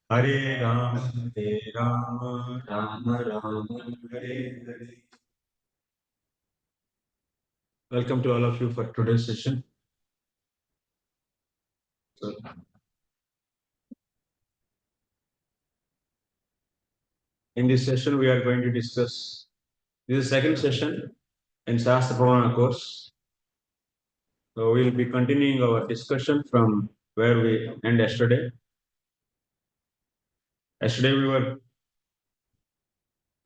Hare Ram, Hare Ram, Rama Rama, Hare Hare. Welcome to all of you for today's session. So, in this session, we are going to discuss. This is the second session in Śāstra course. So we will be continuing our discussion from where we end yesterday. Yesterday we were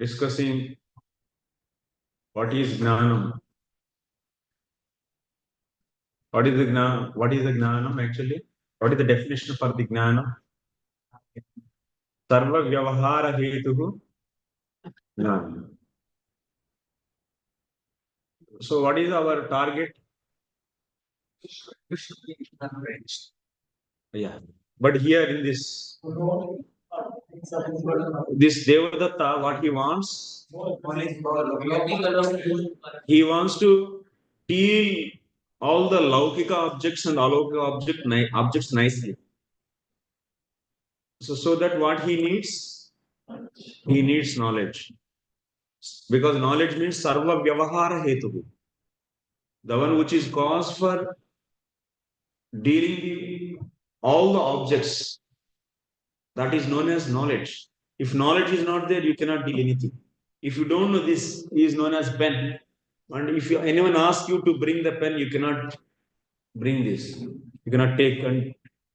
discussing what is Jnanam. What is the Jnanam? What is the Jnanam actually? What is the definition for the Jnanam? Sarva Vyavahara Hetuhu Jnanam. So what is our target? Yeah. But here in this Devadatta, what he wants, he wants to deal all the laukika objects and alaukika objects nicely. So that what he needs knowledge. Because knowledge means sarva vyavahara hetu. The one which is cause for dealing all the objects, that is known as knowledge. If knowledge is not there, you cannot deal anything. If you don't know this, is known as pen. And if anyone asks you to bring the pen, you cannot bring this. You cannot take and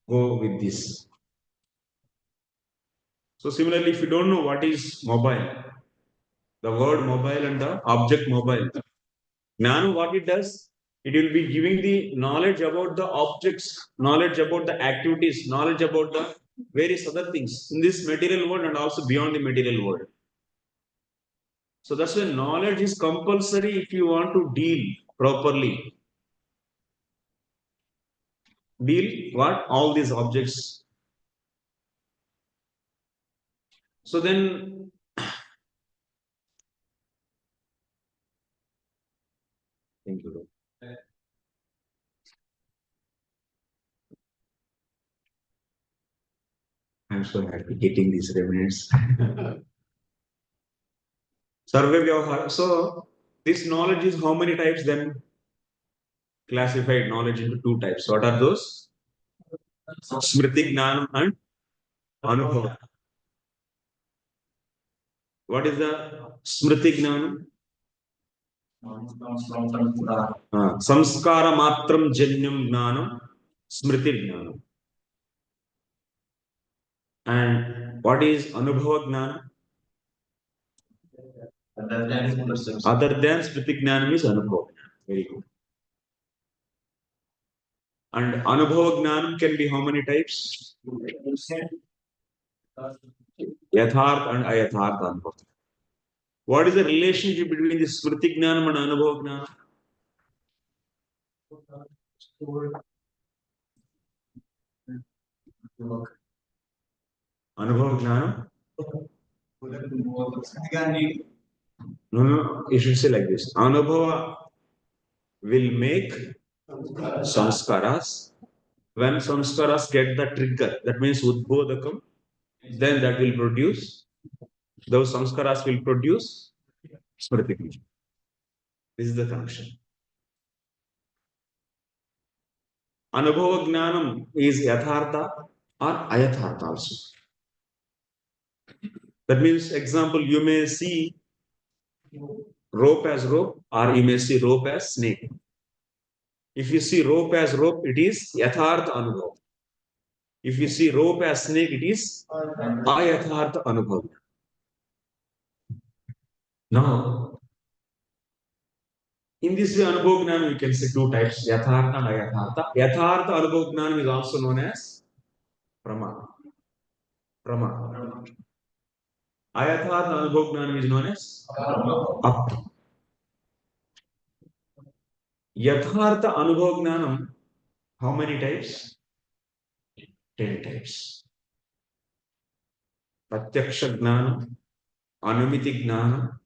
go with this. So similarly, if you don't know what is mobile, the word mobile and the object mobile, Jnana, what it does, it will be giving the knowledge about the objects, knowledge about the activities, knowledge about the various other things in this material world and also beyond the material world. So that's why knowledge is compulsory if you want to deal properly. Deal what? All these objects. So then, thank you. I'm so happy getting these remnants. Survey Vyavahara. So this knowledge is how many types then? Classified knowledge into two types. What are those? Smrti, Jnanam and anubhava. What is the Smrti Jnanam? Samskara matram janyam Jnanam, Smrti Jnanam. And what is anubhava Jnanam? Other than Smriti Jnanam is anubhava. Very good. And anubhava Jnanam can be how many types? Yathartha and ayathartha anubhava. What is the relationship between the Smriti Jnanam and anubhava Jnanam? Anubhava Jnanam? No, you should say like this. Anubhava will make sanskaras. When sanskaras get the trigger, that means udbodhakam, then that will produce, those sanskaras will produce smriti bija. This is the connection. Anubhava Jnanam is yathartha or ayathartha also. That means, example, you may see rope as rope or you may see rope as snake. If you see rope as rope, it is yathartha anubhava. If you see rope as snake, it is ayathartha anubhava. Now, in this anubhava Jnanam, you can see two types, yathartha and ayathartha. Yathartha anubhava Jnanam is also known as pramāṇam. Ayathartha anubhava Jnanam is known as apti. Yathartha anubhava Jnanam, how many types? 10 types. Pratyaksa Jnanam, anumiti Jnanam,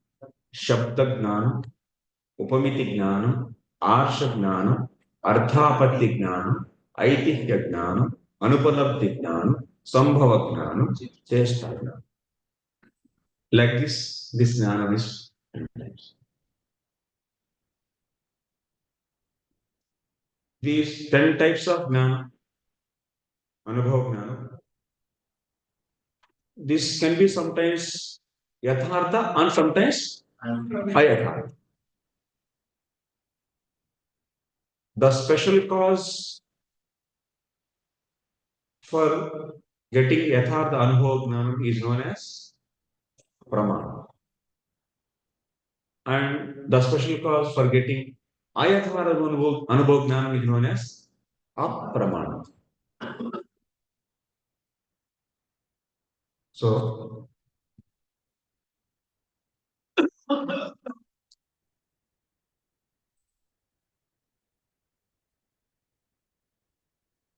shabda Jnanam, upamiti Jnanam, arsha Jnanam, arthapatti Jnanam, aitihya Jnanam, anupalabdhi Jnanam, sambhava gnanam, chesta gnanam. Like this jnana is 10 types. These 10 types of jnana, anubhava gnana, this can be sometimes yathartha and sometimes ayathartha. The special cause for getting yathartha anubhava gnana is known as pramanam. And the special cause for getting ayathartha anubhava gnana is known as apramanam. So,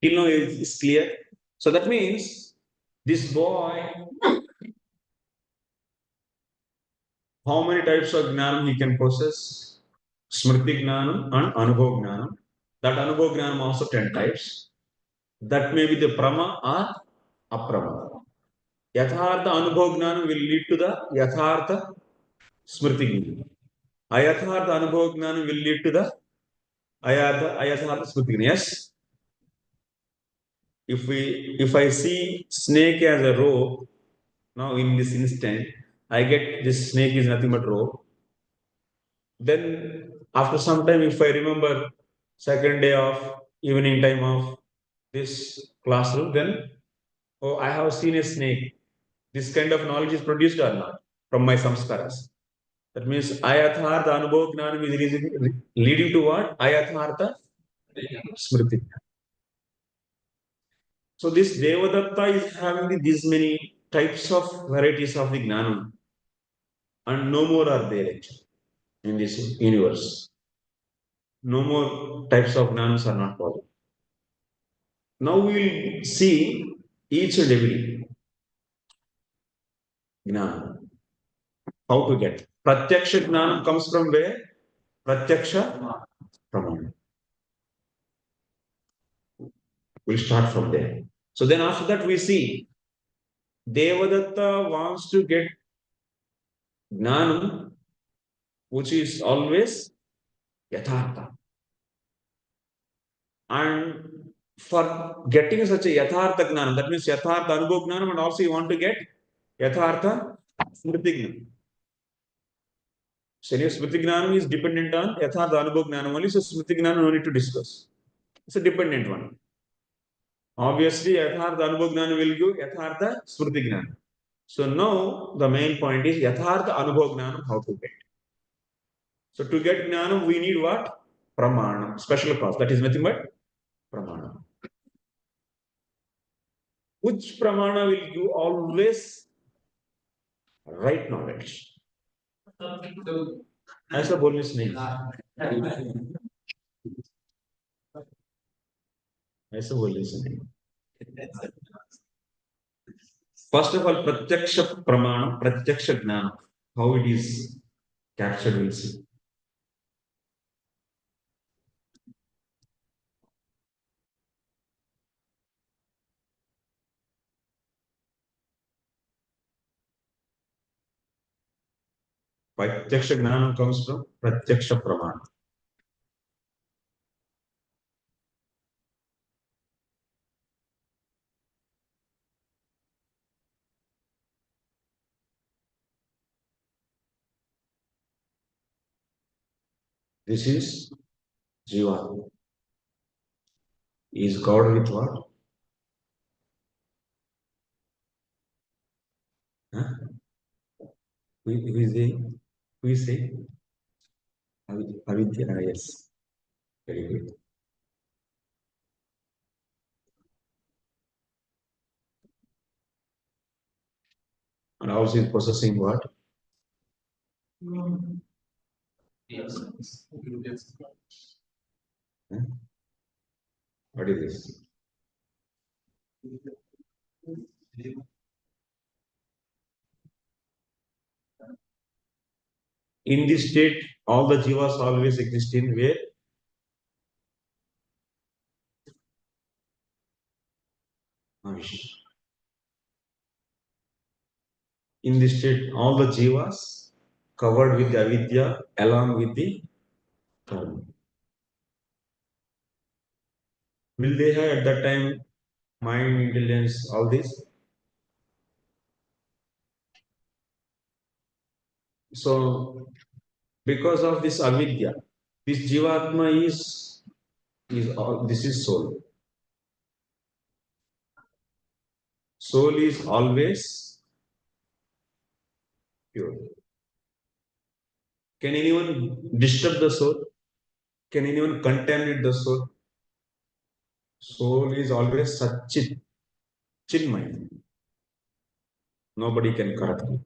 till now is clear. So that means this boy, how many types of jnanam he can possess? Smrti jnanam and anubhava jnanam. That anubhava jnanam also 10 types. That may be the prama or aprama. Yathartha anubhava jnanam will lead to the yathartha smrti jnanam. Ayathartha anubhava jnanam will lead to the ayathartha smrti jnanam. Yes. If I see snake as a rope, now in this instant, I get this snake is nothing but rope. Then after some time, if I remember second day of evening time of this classroom, then oh, I have seen a snake. This kind of knowledge is produced or not from my samskaras. That means ayathartha anubhava gnanam is leading to what? Ayathartha smrti. So this Devadatta is having these many types of varieties of the gnanam, and no more are there actually in this universe. No more types of gnanams are not possible. Now we will see each and every gnana. How to get. Pratyaksha gnana comes from where? Pratyaksha pramāṇam. We'll start from there. So then after that we see Devadatta wants to get gnanam, which is always yathartha. And for getting such a yathartha gnanam, that means yathartha anubhava gnanam, and also you want to get yathartha smrti gnanam. So smrti gnanam is dependent on yathartha anubhava gnanam only, so smrti gnanam no need to discuss. It's a dependent one. Obviously, yathartha anubhava gnanam will give yathartha smrti gnanam. So now the main point is yathartha anubhava gnanam, how to get. So to get gnanam, we need what? Pramāṇam, special cause. That is nothing but pramāṇam. Which pramana will give always right knowledge? ऐसा बोलने से नहीं, ऐसा बोलने से नहीं. First of all, pratyaksha pramana, pratyaksha jnana, how it is captured, we'll see. Pratyaksha jnana comes from pratyaksha pramana. This is jiva. Is God with what? Huh? Who is saying? Who is saying? Avidya, yes. Very good. And also is possessing what? Yes. Huh? What is this? In this state, all the jivas always exist in where? Avish. In this state, all the jivas covered with the avidya along with the karma. Will they have at that time mind, intelligence, all this? So, because of this avidya, this jivatma is all. This is soul. Soul is always pure. Can anyone disturb the soul? Can anyone contaminate the soul? Soul is always Satchit, Chinmay. Nobody can corrupt it.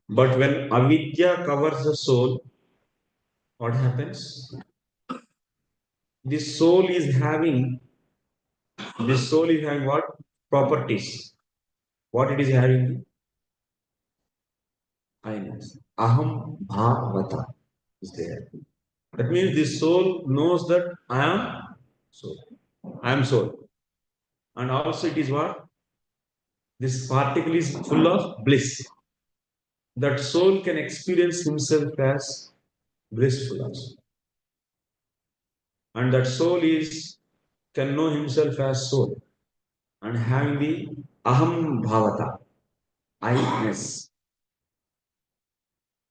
But when avidya covers the soul, what happens? This soul is having, this soul is having what? Properties. What it is having? Kindness. Aham bhavata is there. That means this soul knows that I am soul. I am soul. And also it is what? This particle is full of bliss. That soul can experience himself as blissful also. And that soul is can know himself as soul and having the aham bhavata, I-ness.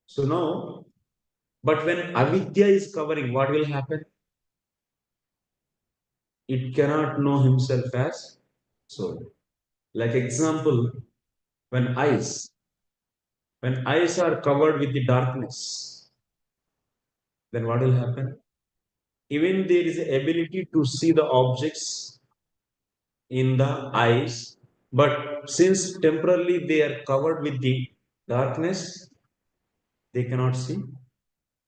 So now, but when avidya is covering, what will happen? It cannot know himself as soul. Like example, when eyes are covered with the darkness, then what will happen? Even there is a ability to see the objects in the eyes, but since temporarily they are covered with the darkness, they cannot see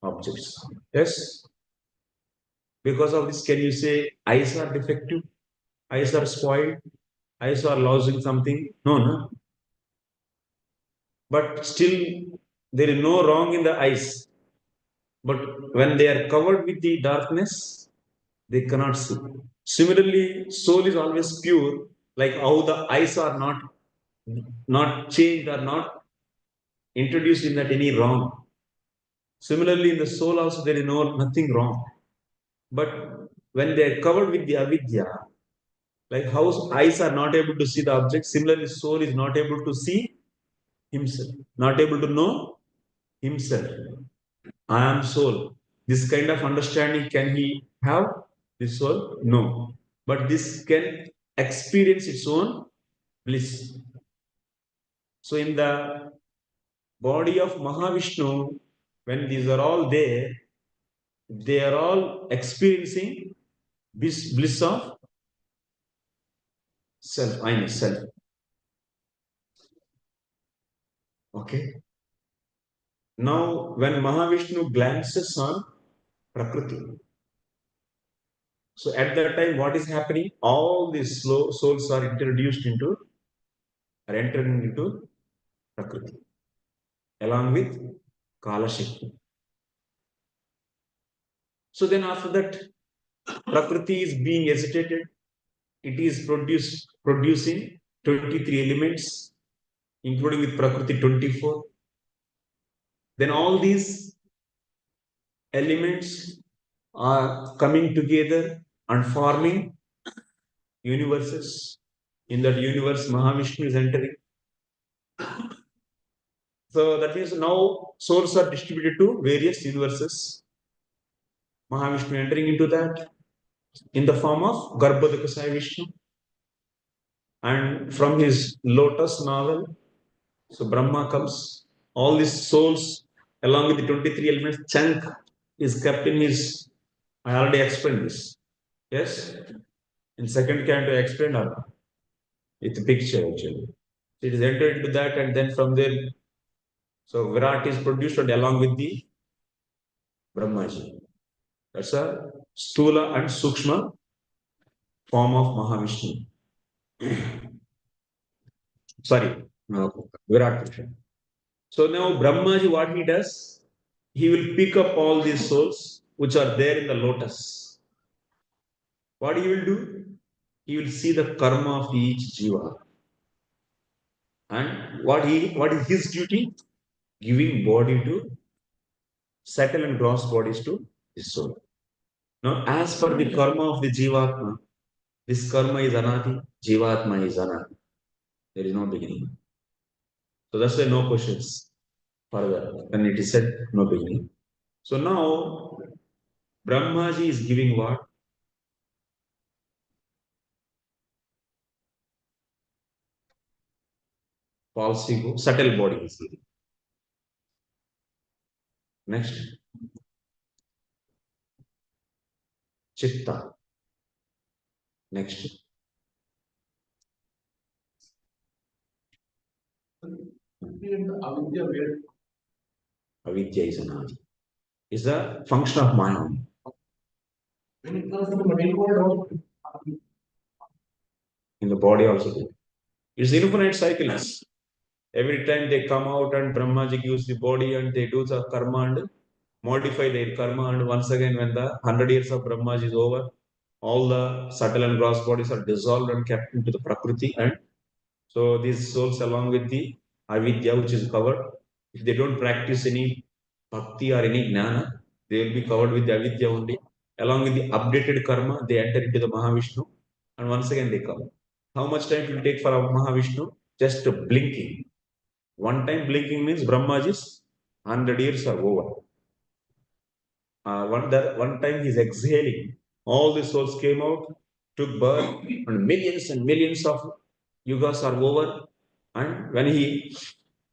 objects. Yes? Because of this, can you say eyes are defective? Eyes are spoiled? Eyes are losing something? No, no. But still, there is no wrong in the eyes. But when they are covered with the darkness, they cannot see. Similarly, soul is always pure, like how the eyes are not changed or not introduced in that any wrong. Similarly, in the soul also there is nothing wrong. But when they are covered with the avidya, like how eyes are not able to see the object, similarly soul is not able to see himself, not able to know himself. I am soul. This kind of understanding can he have? This soul? No. But this can experience its own bliss. So in the body of Mahavishnu, when these are all there, they are all experiencing bliss of self, I know self. Okay. Now, when Mahavishnu glances on Prakriti, so at that time, what is happening? All these slow souls are introduced into, are entering into Prakriti, along with Kala Shakti. So then after that, Prakriti is being agitated. It is producing 23 elements, including with Prakriti 24. Then all these elements are coming together and forming universes. In that universe, Mahavishnu is entering. So that means now souls are distributed to various universes. Mahavishnu entering into that in the form of Garbhodakasaya Vishnu. And from his lotus novel, so Brahma comes, all these souls along with the 23 elements, chunk is kept in his, I already explained this. Yes? In second canto, I explained all. It's a picture actually. It is entered into that, and then from there, so Virat is produced along with the Brahmaji. That's a Stula and Sukshma form of Mahavishnu. Sorry, Virat Krishna. So now Brahmaji, what he does, he will pick up all these souls which are there in the lotus. What he will do? He will see the karma of each jiva And what is his duty? Giving body to subtle and gross bodies to his soul. Now, as per the karma of the jivatma, this karma is anati, jivatma is anati. There is no beginning. So that's why no questions further. When it is said no beginning. So now Brahmaji is giving what? False ego, subtle body is giving. Next, citta. Next, avidya is anadi. Is a function of mind. In the body also. It's infinite cycles. Every time they come out and Brahmaji gives the body and they do the karma and modify their karma, and once again when the 100 years of Brahmaji is over, all the subtle and gross bodies are dissolved and kept into the Prakriti, and so these souls along with the avidya which is covered, if they don't practice any bhakti or any jnana, they will be covered with the avidya only. Along with the updated karma, they enter into the Mahavishnu and once again they come. How much time it will take for Mahavishnu? Just blinking. One time blinking means Brahmaji's 100 years are over. One time he's exhaling. All the souls came out, took birth, and millions of yugas are over. And when he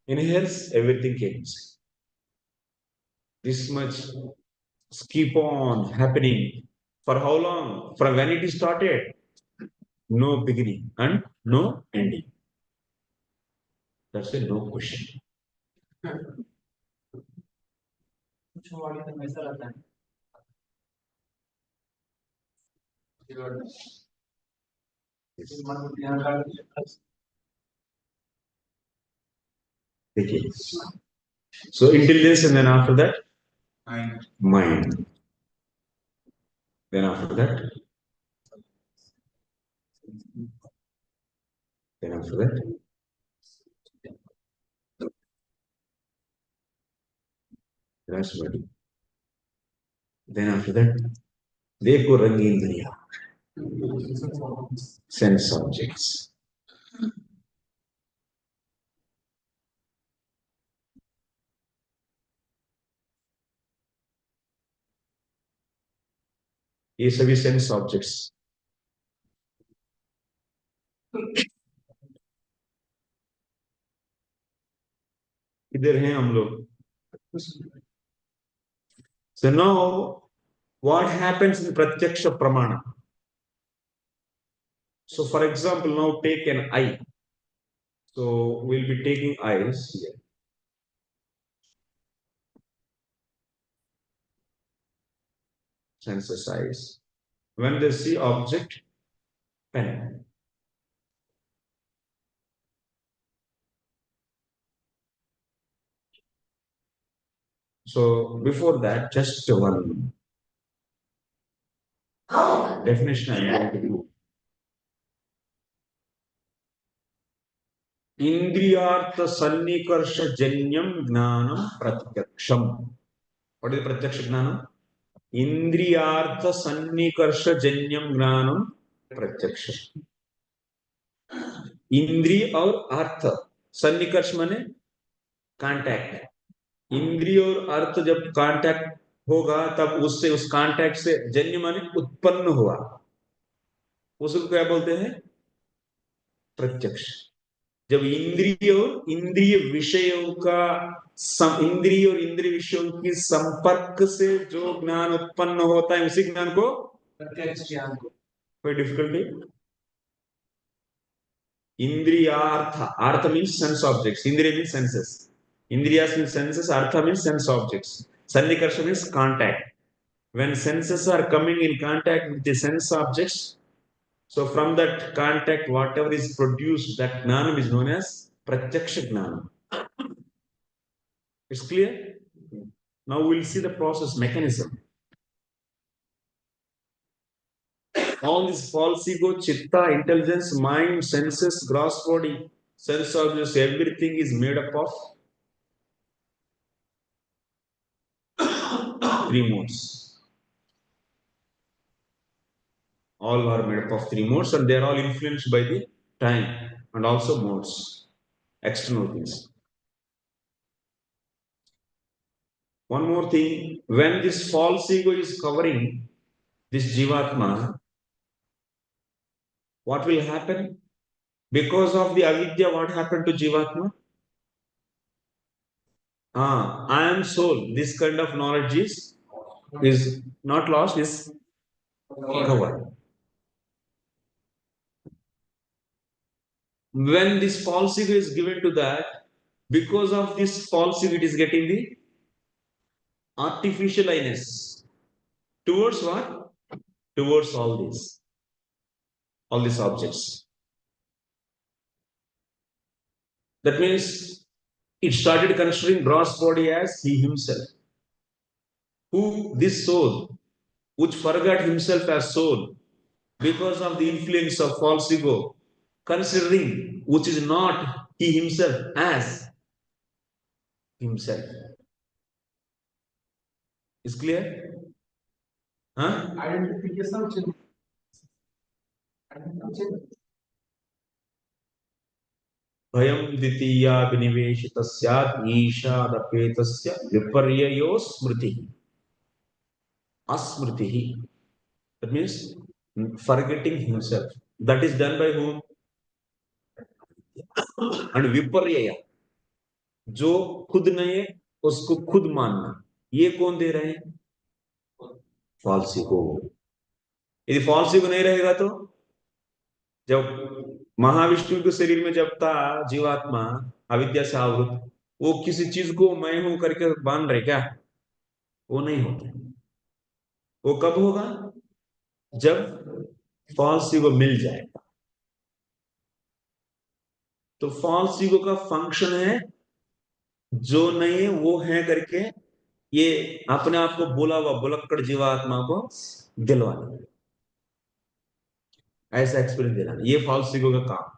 inhales, everything came. This much keep on happening. For how long? From when it started? No beginning and no ending. That's a no question. Okay. So intelligence, and then after that, mind. Then after that, then after that, that's body. Then after that, Deko Rangindriya, sense objects. ये सभी sense objects. इधर हैं हम लोग. So now, what happens in Pratyaksa pramāṇam? So for example, now take an eye. So we'll be taking eyes here. Senses eyes. When they see object, pen. So before that, just one definition I'm going to do. Indriyartha sannikarsa janyam Jnanam pratyaksam. What is pratyaksha Jnanam? Indriyartha sannikarsa janyam Jnanam प्रत्यक्ष. इंद्रिय और अर्थ, सन्निकर्ष माने contact. इंद्रिय और अर्थ जब contact होगा तब उससे, उस कांटेक्ट से जन्य माने उत्पन्न हुआ, उसको क्या बोलते हैं? प्रत्यक्ष. जब इंद्रिय और इंद्रिय विषयों का इंद्रिय और इंद्रिय विषयों की संपर्क से जो ज्ञान उत्पन्न होता है, उसी ज्ञान को प्रत्यक्ष ज्ञान को. कोई difficulty? Indriyartha. Artha means sense objects. Indriya means senses. Indriyas means senses. Artha means sense objects. Sannikarsa means contact. When senses are coming in contact with the sense objects, so from that contact, whatever is produced, that Jnanam is known as Pratyaksha Jnanam. It's clear? Now we'll see the process mechanism. All this false ego, citta, intelligence, mind, senses, gross body, sense objects, everything is made up of three modes. All are made up of three modes, and they are all influenced by the time and also modes, external things. One more thing, when this false ego is covering this jivatma, what will happen? Because of the avidya, what happened to jivatma? I am soul. This kind of knowledge is not lost, is covered. When this false ego is given to that, because of this false ego, it is getting the artificial I-ness. Towards what? Towards all these objects. That means it started considering gross body as he himself. Who this soul, which forgot himself as soul, because of the influence of false ego, considering which is not he himself as himself. Is clear? Huh? Identification. भयं द्वितीया विनिवेशितस्यात् ईशादपेतस्य विपर्ययो स्मृतिः asmrtiः. That means forgetting himself. That is done by whom? And viparyaya, जो खुद नहीं उसको खुद मानना, ये कौन दे रहे हैं? False ego. यदि फॉल्स ईगो नहीं रहेगा तो जब महाविष्णु के शरीर में जब था जीवात्मा अविद्या से आवृत, वो किसी चीज को मैं हूं करके बांध रहे क्या? वो नहीं होता. वो कब होगा? जब फॉल्स ईगो मिल जाएगा. तो फॉल्स ईगो का फंक्शन है जो नहीं है वो है करके ये अपने आप को बोला हुआ बुलक्कड़ जीवात्मा को दिलवाना, ऐसा एक्सपीरियंस दिलाना, ये फॉल्स ईगो का काम.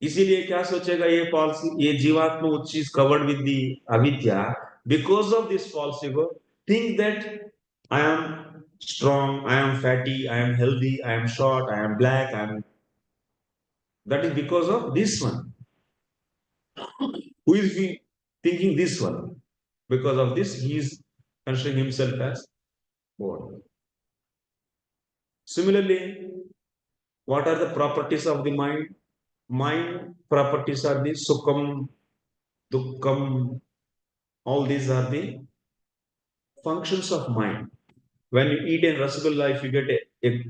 इसीलिए क्या सोचेगा ये जीवात्मा which is covered with the avidya, because of this false ego think that I am strong, I am fatty, I am healthy, I am short, I am black, that is because of this one. Who is he thinking this one? Because of this he is considering himself as born. Similarly, what are the properties of the mind? Mind properties are the sukham, dukkham. All these are the functions of mind. When you eat a rasgulla, if you get a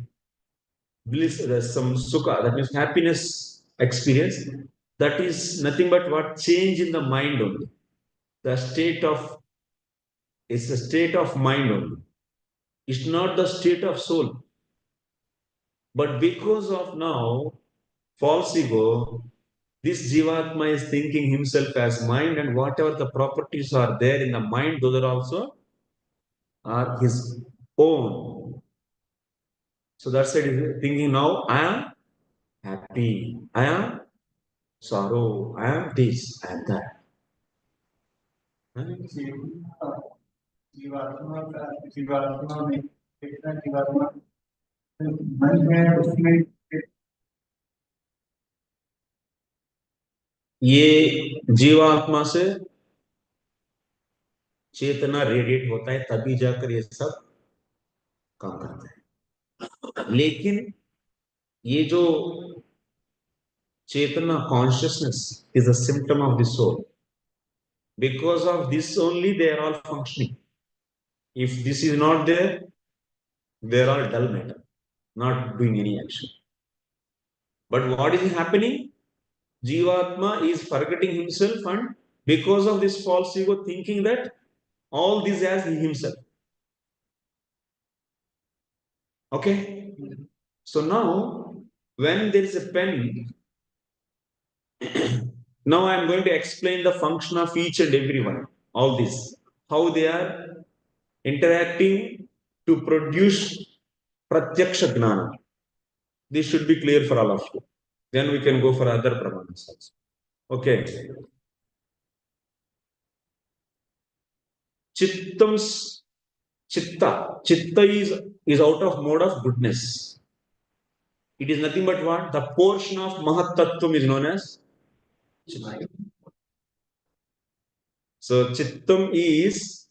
bliss, some sukha, that means happiness experience, that is nothing but what change in the mind only. The state of, it's a state of mind only. It's not the state of soul. But because of now false ego, this jivatma is thinking himself as mind, and whatever the properties are there in the mind, those are also are his own. So that's it. Thinking now, I am happy, I am sorrow, I am this, I am that. ये जीवात्मा से चेतना radiate होता है, तभी जाकर ये सब काम करता है. लेकिन ये जो चेतना consciousness is a symptom of the soul. Because of this only they are all functioning. If this is not there, they are all dull matter, not doing any action. But what is happening? Jivatma is forgetting himself, and because of this false ego thinking that all this as himself. Okay? So now, when there is a pen, now I am going to explain the function of each and every one. All this, how they are interacting to produce Pratyaksa Jnanam. This should be clear for all of you. Then we can go for other pramanas also. Okay. Chittam's citta. Citta is out of mode of goodness. It is nothing but what? The portion of Mahat Tattvam is known as Chitta. So Chittam is,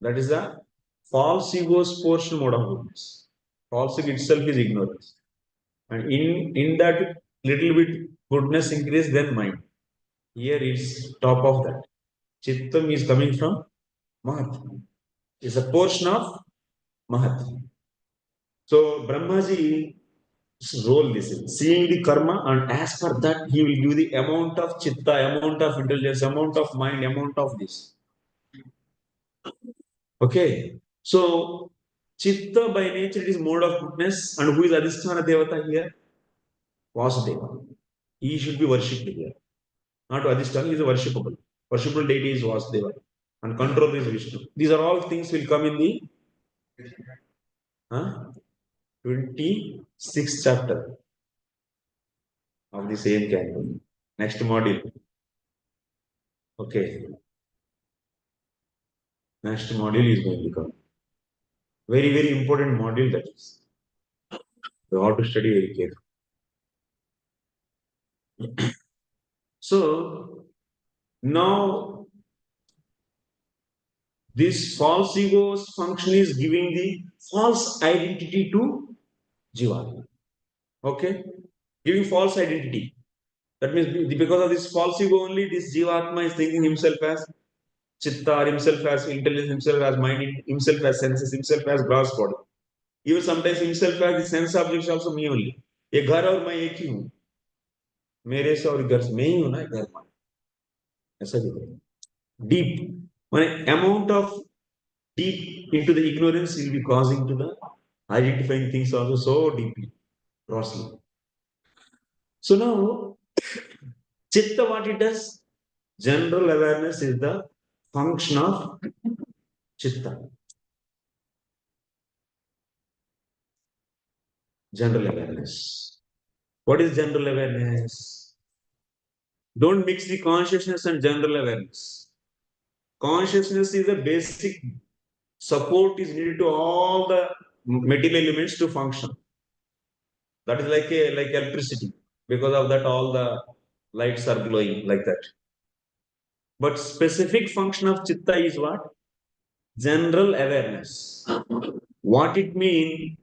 that is the false ego's portion mode of goodness. False ego itself is ignorance. And in that little bit goodness increase, then mind. Here is top of that. Chittam is coming from Mahat. It's a portion of Mahat. So Brahmaji role this is seeing the karma, and as per that he will give the amount of citta, amount of intelligence, amount of mind, amount of this. Okay, so citta by nature it is mode of goodness, and who is Adhisthana Devata here? Vasudeva. He should be worshipped here. Not Adhisthana, he is a worshipable. Worshipable deity is Vasudeva, and control is Vishnu. These are all things will come in the 26th chapter of the same canon. Next module. Okay. Next module is going to come. Very, very important module that is. You have to study very carefully. So now this false ego's function is giving the false identity to Jiva. Okay? Giving false identity. That means because of this false ego only, this Jivatma is thinking himself as Chitta, himself as intelligence, himself as mind, himself as senses, himself as gross body. Even sometimes himself as the sense objects also me only. ये घर और मैं एक ही हूँ. मेरे से और घर से मैं ही हूँ ना घर में. ऐसा भी deep. When amount of deep into the ignorance will be causing to the identifying things also so deeply, grossly. So now, Chitta, what it does? General awareness is the function of Chitta. General awareness. What is general awareness? Don't mix the consciousness and general awareness. Consciousness is the basic support is needed to all the material elements to function. That is like electricity. Because of that, all the lights are glowing like that. But specific function of chitta is what? General awareness. What it means?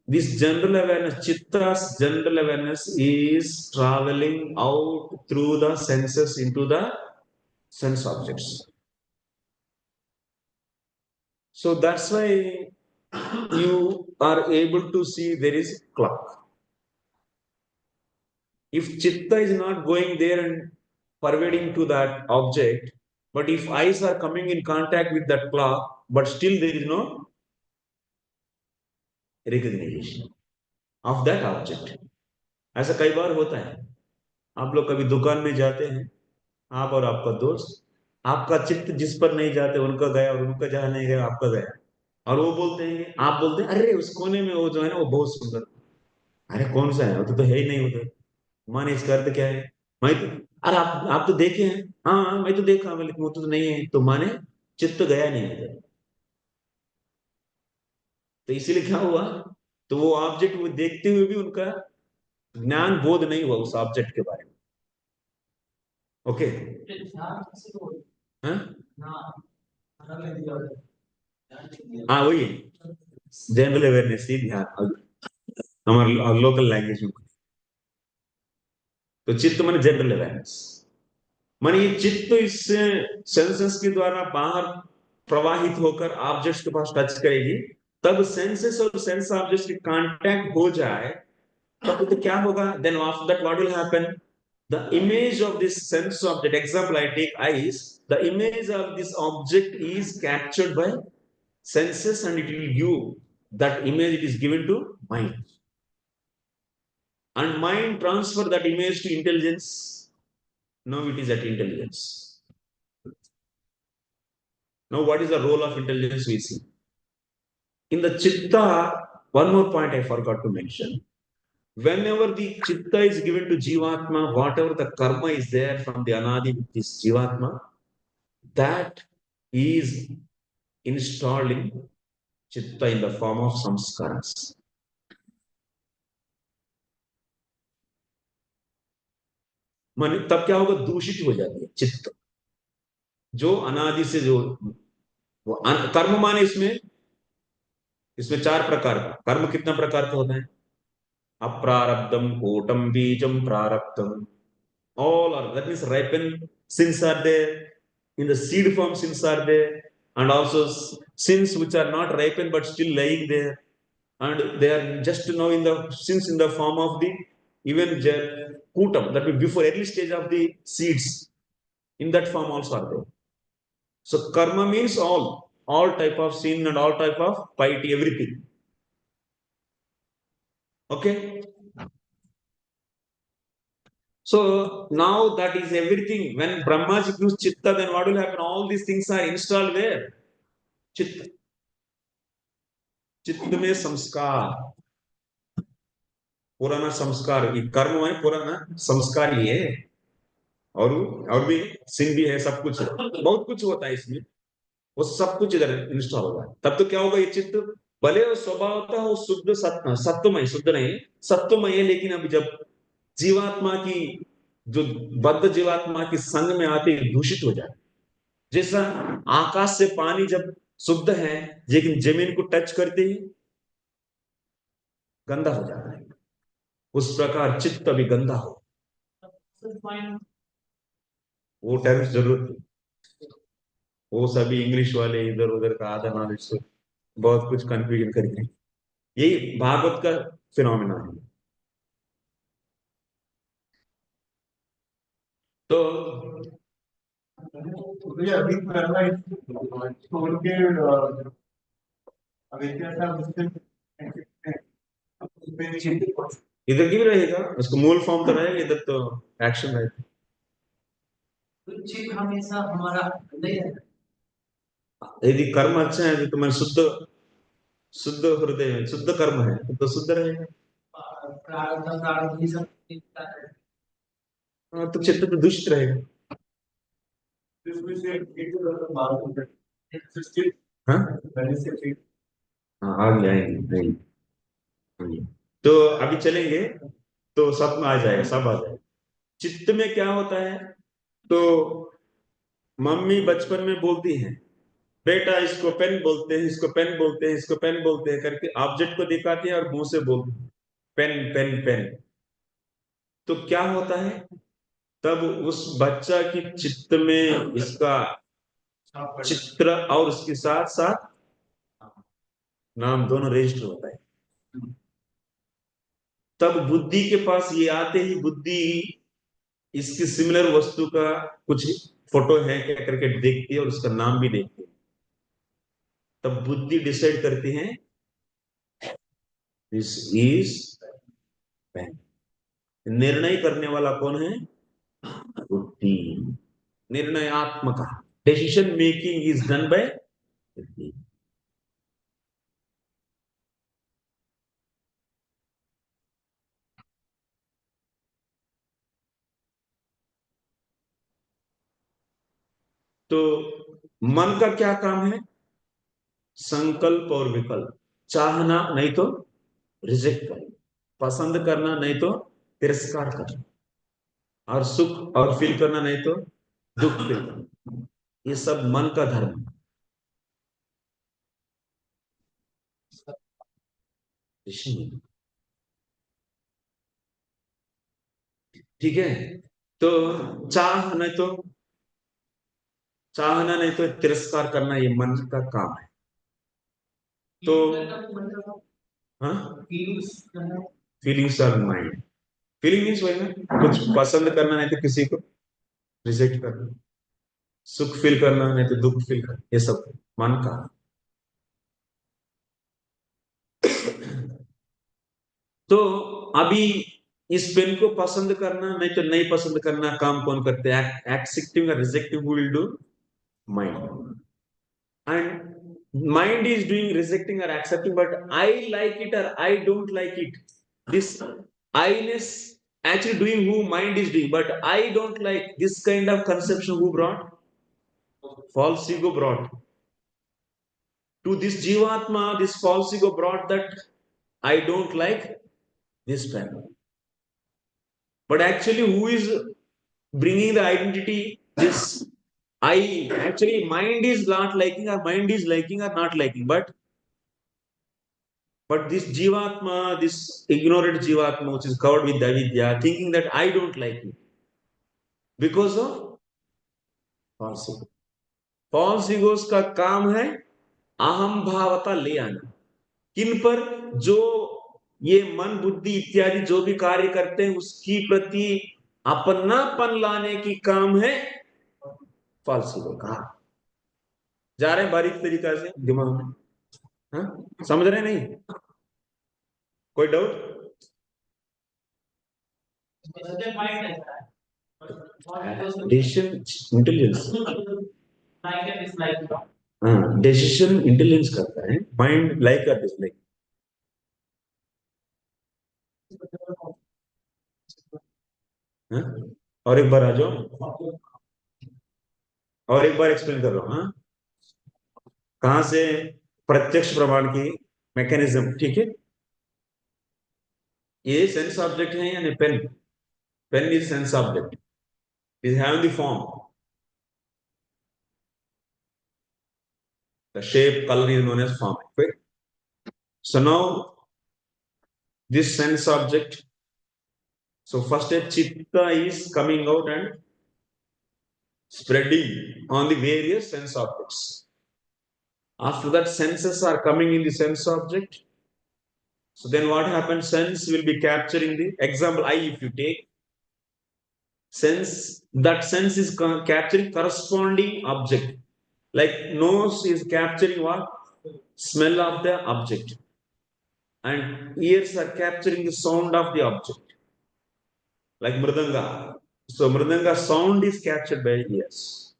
This general awareness, chitta's general awareness is traveling out through the senses into the sense objects. So that's why you are able to see there is clock. If chitta is not going there and pervading to that object, but if eyes are coming in contact with that clock, but still there is no recognition of that object. ऐसा कई बार होता है. आप लोग कभी दुकान में जाते हैं, आप और आपका दोस्त, आपका चित्त जिस पर नहीं जाते उनका गया, और उनका जहां नहीं गया आपका गया, और वो बोलते हैं, आप बोलते हैं अरे उस कोने में वो जो है ना वो बहुत सुंदर. अरे कौन सा है, वो तो है ही नहीं उधर. माने इसका अर्थ क्या है? मैं तो, अरे आप तो देखे हैं. हाँ मैं तो देखा, लेकिन वो तो नहीं है. तो माने चित्त गया नहीं उधर. तो इसीलिए क्या हुआ? तो वो ऑब्जेक्ट वो देखते हुए भी उनका ज्ञान बोध नहीं हुआ उस ऑब्जेक्ट के बारे में. ओके. हाँ वही है जनरल अवेयरनेस ही ध्यान हमारे लोकल लैंग्वेज में. तो चित्त माने जनरल अवेयरनेस. माने ये चित्त इस सेंसेस के द्वारा बाहर प्रवाहित होकर ऑब्जेक्ट्स के पास टच करेगी. तब सेंसेस और सेंस ऑब्जेक्ट्स के कांटेक्ट हो जाए तब तो क्या होगा? Then after that what will happen? The image of this sense object, example I take eyes, the image of this object is captured by senses and it will give that image, it is given to mind. And mind transfer that image to intelligence. Now it is at intelligence. Now what is the role of intelligence we see? In the chitta, one more point I forgot to mention. Whenever the citta is given to jivatma, whatever the karma is there from the anadi with this jivatma, that is installing चित्त in the form of samskaras. माने तब क्या होगा, दूषित हो जाती है चित्त, जो अनादि से जो वो कर्म माने इसमें चार प्रकार का कर्म, कितना प्रकार का होता है, अप्रारब्धम कोटम बीजम प्रारब्धम, all are, that means ripen sins are there, in the seed form sins are there, and also sins which are not ripen but still lying there, and they are just now in the sins in the form of the even kutam, that means before early stage of the seeds, in that form also are there. So karma means all type of sin and all type of piety, everything. Okay. So now that is everything. When Brahmaji gives citta, then what will happen? All these things are installed where? Chitta. चित्त में संस्कार, पुराना संस्कार, ये कर्म है पुराना संस्कार ही है, और भी सिन भी है, सब कुछ है, बहुत कुछ होता है इसमें, वो सब कुछ इधर इंस्टॉल होगा। तब तो क्या होगा, ये चित्त भले स्वभावतः वो शुद्ध सत्वमय, शुद्ध नहीं सत्वमय है, लेकिन अभी जब जीवात्मा की जो बद्ध जीवात्मा की संग में आते दूषित हो जाए, जैसा आकाश से पानी जब शुद्ध है लेकिन जमीन को टच करते ही गंदा हो जाता है, उस प्रकार चित्त भी गंदा हो। वो टर्म्स जरूरत है, वो सभी इंग्लिश वाले इधर उधर का आधा नॉलेज से बहुत कुछ कंफ्यूजन करके, यही भागवत का फिनोमिना है। तो अभी इधर क्यों रहेगा, उसको मूल फॉर्म तो रहेगा, इधर तो एक्शन रहेगा। हमेशा हमारा यदि कर्म अच्छा है तो तुम्हारे शुद्ध हृदय है, शुद्ध कर्म है तो शुद्ध रहेगा। तो चित्त तो दूषित रहेगा। हाँ हाँ, आगे आएंगे। तो अभी चलेंगे तो सब में आ जाएगा, सब आ जाएगा। चित्त में क्या होता है, तो मम्मी बचपन में बोलती है, बेटा इसको पेन बोलते हैं, इसको पेन बोलते हैं, इसको पेन बोलते हैं करके ऑब्जेक्ट को दिखाती है और मुंह से बोलती है पेन पेन पेन। तो क्या होता है, तब उस बच्चा की चित्त में इसका चित्र और उसके साथ साथ नाम दोनों रजिस्टर होता है। तब बुद्धि के पास ये आते ही बुद्धि इसकी सिमिलर वस्तु का कुछ फोटो है क्या करके देखती है और उसका नाम भी देखती है। तब बुद्धि डिसाइड करती है दिस इज पेन। निर्णय करने वाला कौन है, बुद्धि। निर्णयात्मक decision making is done by buddhi. तो मन का क्या काम है, संकल्प और विकल्प, चाहना नहीं तो रिजेक्ट करना, पसंद करना नहीं तो तिरस्कार करना, और सुख और फील करना नहीं तो दुख फील करना, ये सब मन का धर्म है। ठीक है, तो चाहना नहीं तो तिरस्कार करना, ये मन का काम है। तो हाँ, feelings are mind. Feeling means वही ना, कुछ पसंद करना नहीं तो किसी को रिजेक्ट करना, सुख फील करना नहीं तो दुख फील करना, ये सब मन का। तो अभी इस पेन को पसंद करना नहीं तो नहीं पसंद करना काम कौन करते हैं, एक्सेप्टिंग और rejecting will do mind. And mind is doing rejecting or accepting, but I like it or I don't like it, this I-ness actually doing who mind is doing, but I don't like this kind of conception. Who brought? False ego brought. To this Jivatma, this false ego brought that I don't like this pen. But actually, who is bringing the identity? This I actually mind is not liking, or mind is liking or not liking, but this Jivatma, this ignorant Jivatma, which is covered with avidya, thinking that I don't like it because of false ego. false egos का काम है अहम भावता ले आना. किन पर? जो ये मन बुद्धि इत्यादि जो भी कार्य करते हैं उसकी प्रति अपनापन लाने की काम है false ego का. जा रहे हैं बारीक तरीका से दिमाग में. हाँ? समझ रहे नहीं? कोई doubt? Decision intelligence. Decision intelligence करता है, माइंड लाइक और डिसलाइक. और एक बार आ जाओ, और एक बार एक्सप्लेन कर रहा हूं. हाँ, कहां से? प्रत्यक्ष प्रमाण की मैकेनिज्म. ठीक है, ये सेंस ऑब्जेक्ट है यानी pen. Pen is sense object. Is having the form. The shape, color is known as form. Okay? So now this sense object. So first a citta is coming out and spreading on the various sense objects. After that, senses are coming in the sense object. So then what happens? Sense will be capturing the example eye. If you take sense, that sense is capturing corresponding object. Like nose is capturing what? Smell of the object. And ears are capturing the sound of the object. Like mridanga. So mridanga sound is captured by ears.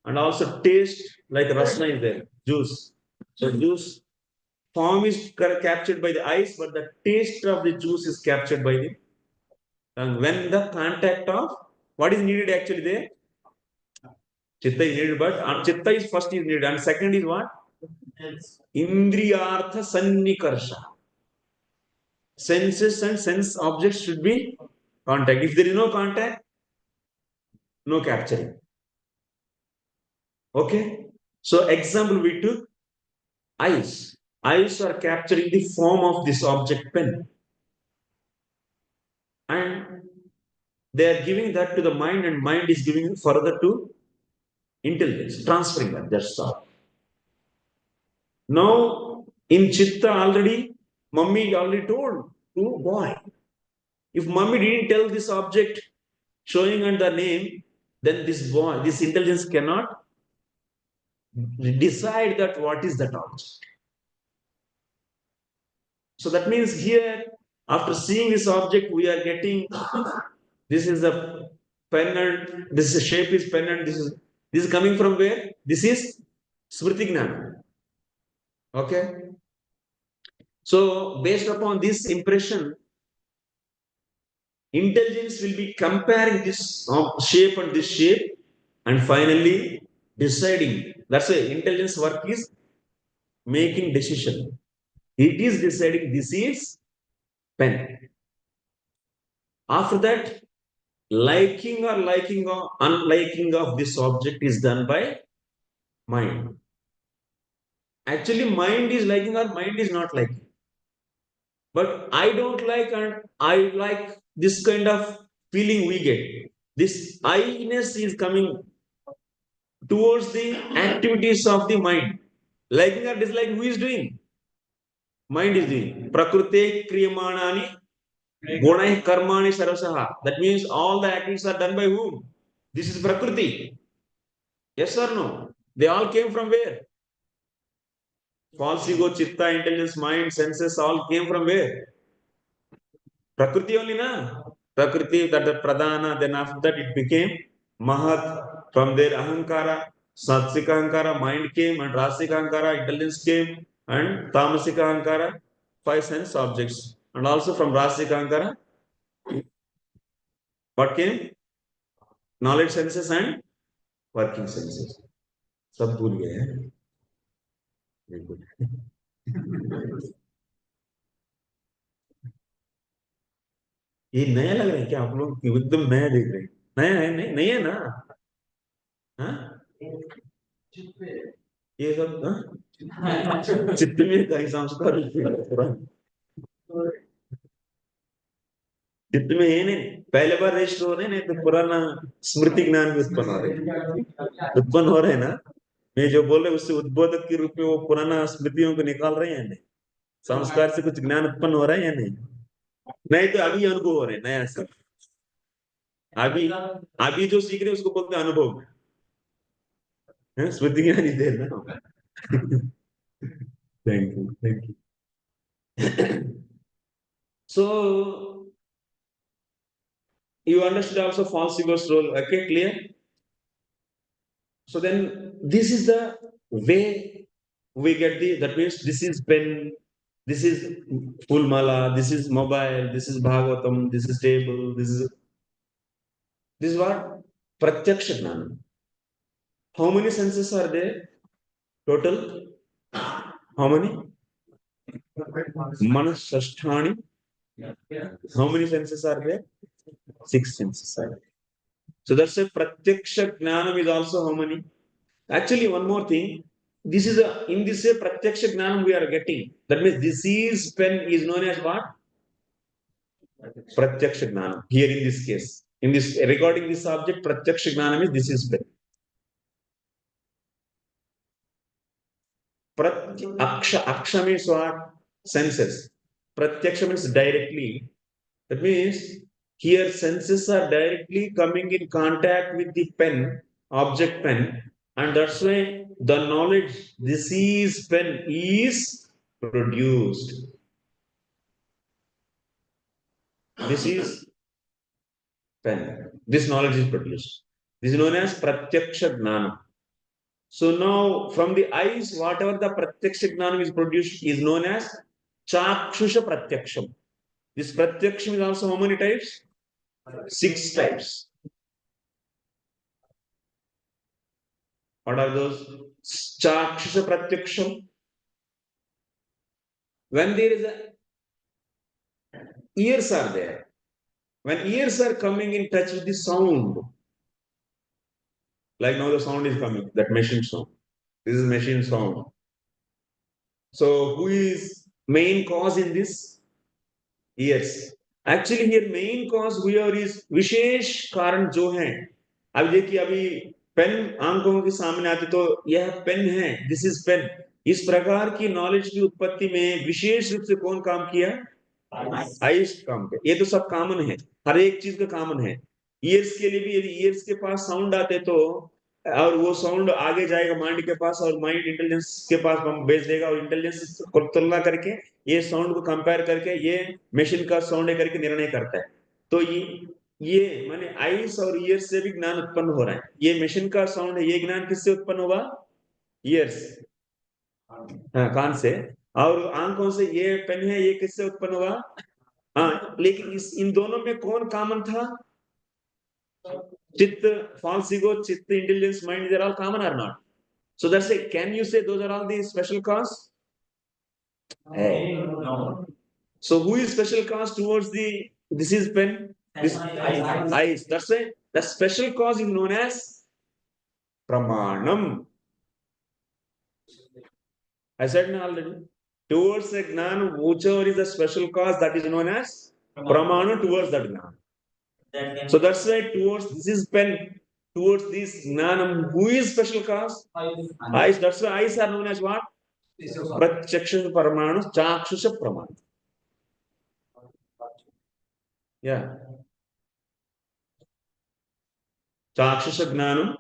And also taste, like rasna is there, juice. So juice form is captured by the eyes, but the taste of the juice is captured by the tongue. When the contact of what is needed actually there? Citta is needed, but citta is first is needed, and second is what? Indriyartha sannikarsa. Senses and sense objects should be contact. If there is no contact, no capturing. Okay. So example we took eyes. Eyes are capturing the form of this object pen. And they are giving that to the mind, and mind is giving further to intelligence, transferring that. That's all. Now, in Chitta already, mummy already told to boy. If mummy didn't tell this object, showing and the name, then this boy, this intelligence cannot decide that what is that object. So that means here, after seeing this object, we are getting this is the pen, this is shape is pen, this is coming from where? This is smrti jnanam. Okay. So based upon this impression, intelligence will be comparing this shape and this shape, and finally deciding. That's why intelligence work is making decision. It is deciding this is pen. After that, liking or unliking of this object is done by mind. Actually, mind is liking or mind is not liking. But I don't like and I like, this kind of feeling we get. This I-ness is coming towards the activities of the mind. Liking or disliking, who is doing? Mind is doing. Prakrute kriyamanani gunai karmani sarvasaha. That means all the activities are done by whom? This is Prakriti. Yes or no? They all came from where? False ego, citta, intelligence, mind, senses all came from where? Prakriti only, na? Prakriti, that the pradhana, then after that it became Mahat. From there, ahankara, satsika ahankara, mind came, and rasika ahankara, intelligence came, and tamasika ahankara, five sense objects. And also from rasika ahankara, What came? Knowledge senses and working senses. सब भूल गए हैं. Very good. ये नया लग रहा है क्या आप लोग? एकदम नया देख रहे हैं. नया है नहीं, नहीं है ना? हाँ? ये सब हाँ? चित्त में कई संस्कार पुराने चित्त में है नहीं. पहले बार रजिस्टर हो रहे हैं, नहीं तो पुराना स्मृति ज्ञान भी उत्पन्न हो रहे हैं. उत्पन्न हो रहे हैं ना? मैं जो बोल रहे उससे उद्बोधक के रूप में वो पुराना स्मृतियों को निकाल रहे हैं नहीं? संस्कार से कुछ ज्ञान उत्पन्न हो रहा है या नहीं? नहीं तो अभी अनुभव हो रहे हैं नया सब. अभी अभी जो सीख रहे हैं उसको बोलते हैं अनुभव. स्मृति ज्ञान ही दे ना. Thank you, thank you. So you understood also false ego's role. Okay, clear? So then this is the way we get that means this is pen, this is full mala, this is mobile, this is Bhagavatam, this is table, this is what? Pratyaksha Jnanam. How many senses are there? Total? How many? Manasashthani. How many senses are there? 6 senses are there. So that's a Pratyaksha Jnanam is also how many? Actually, one more thing. This is in this way Pratyaksha Jnanam we are getting. That means this is pen is known as what? Pratyaksha Jnanam. Here in this case. In this regarding this subject, Pratyaksha Jnanam is this is pen. Aksha means what? Senses. Pratyaksha means directly. That means here senses are directly coming in contact with the pen, object pen, and that's why the knowledge this is pen is produced. This is pen. This knowledge is produced. This is known as Pratyaksha Jnana. So now from the eyes, whatever the Pratyaksha Jnana is produced is known as Chakshusha Pratyaksham. This Pratyaksham is also how many types? 6 types. What are those? Chakshusha Pratyaksham. When there is ears are there. When ears are coming in touch with the sound, like now the sound is coming, that machine sound. This is machine sound. So who is main cause in this? Ears. Actually here main cause here is विशेष कारण जो है. अब देखिए अभी pen आंखों के सामने आती तो यह पेन है, दिस इज पेन. इस प्रकार की नॉलेज की उत्पत्ति में विशेष रूप से कौन काम किया? आइस काम किया. ये तो सब कॉमन है, हर एक चीज का कॉमन है. ईयर्स के लिए भी यदि ईयर्स के पास साउंड आते तो और वो साउंड आगे जाएगा माइंड के पास और माइंड इंटेलिजेंस के पास भेज देगा और इंटेलिजेंस को तुलना करके ये साउंड को कंपेयर करके ये मशीन का साउंड है करके निर्णय करता है. तो ये माने आईस और ईयर्स से भी ज्ञान उत्पन्न हो रहा है. ये मशीन का साउंड है, ये ज्ञान किससे उत्पन्न हुआ? ईयर्स. हाँ, कान से. और आंखों से ये पेन है, ये किससे उत्पन्न हुआ? हाँ, लेकिन इन दोनों में कौन कॉमन था? चित्त, false ego, chitta, intelligence, mind, they're all common or not? So that's it. Can you say those are all the special cause? Hey. No. So who is special cause towards the this is pen? This eyes. That's why the special cause is known as pramanam. I said no already. Towards a jnana, whichever is the special cause, that is known as pramana towards that jnana. So that's why towards this is pen, towards this jnanam, who is special cause? Eyes. That's why eyes are known as what? Pratyaksha paramanu, chakshusha pramana. Yeah. Chakshusha jnanam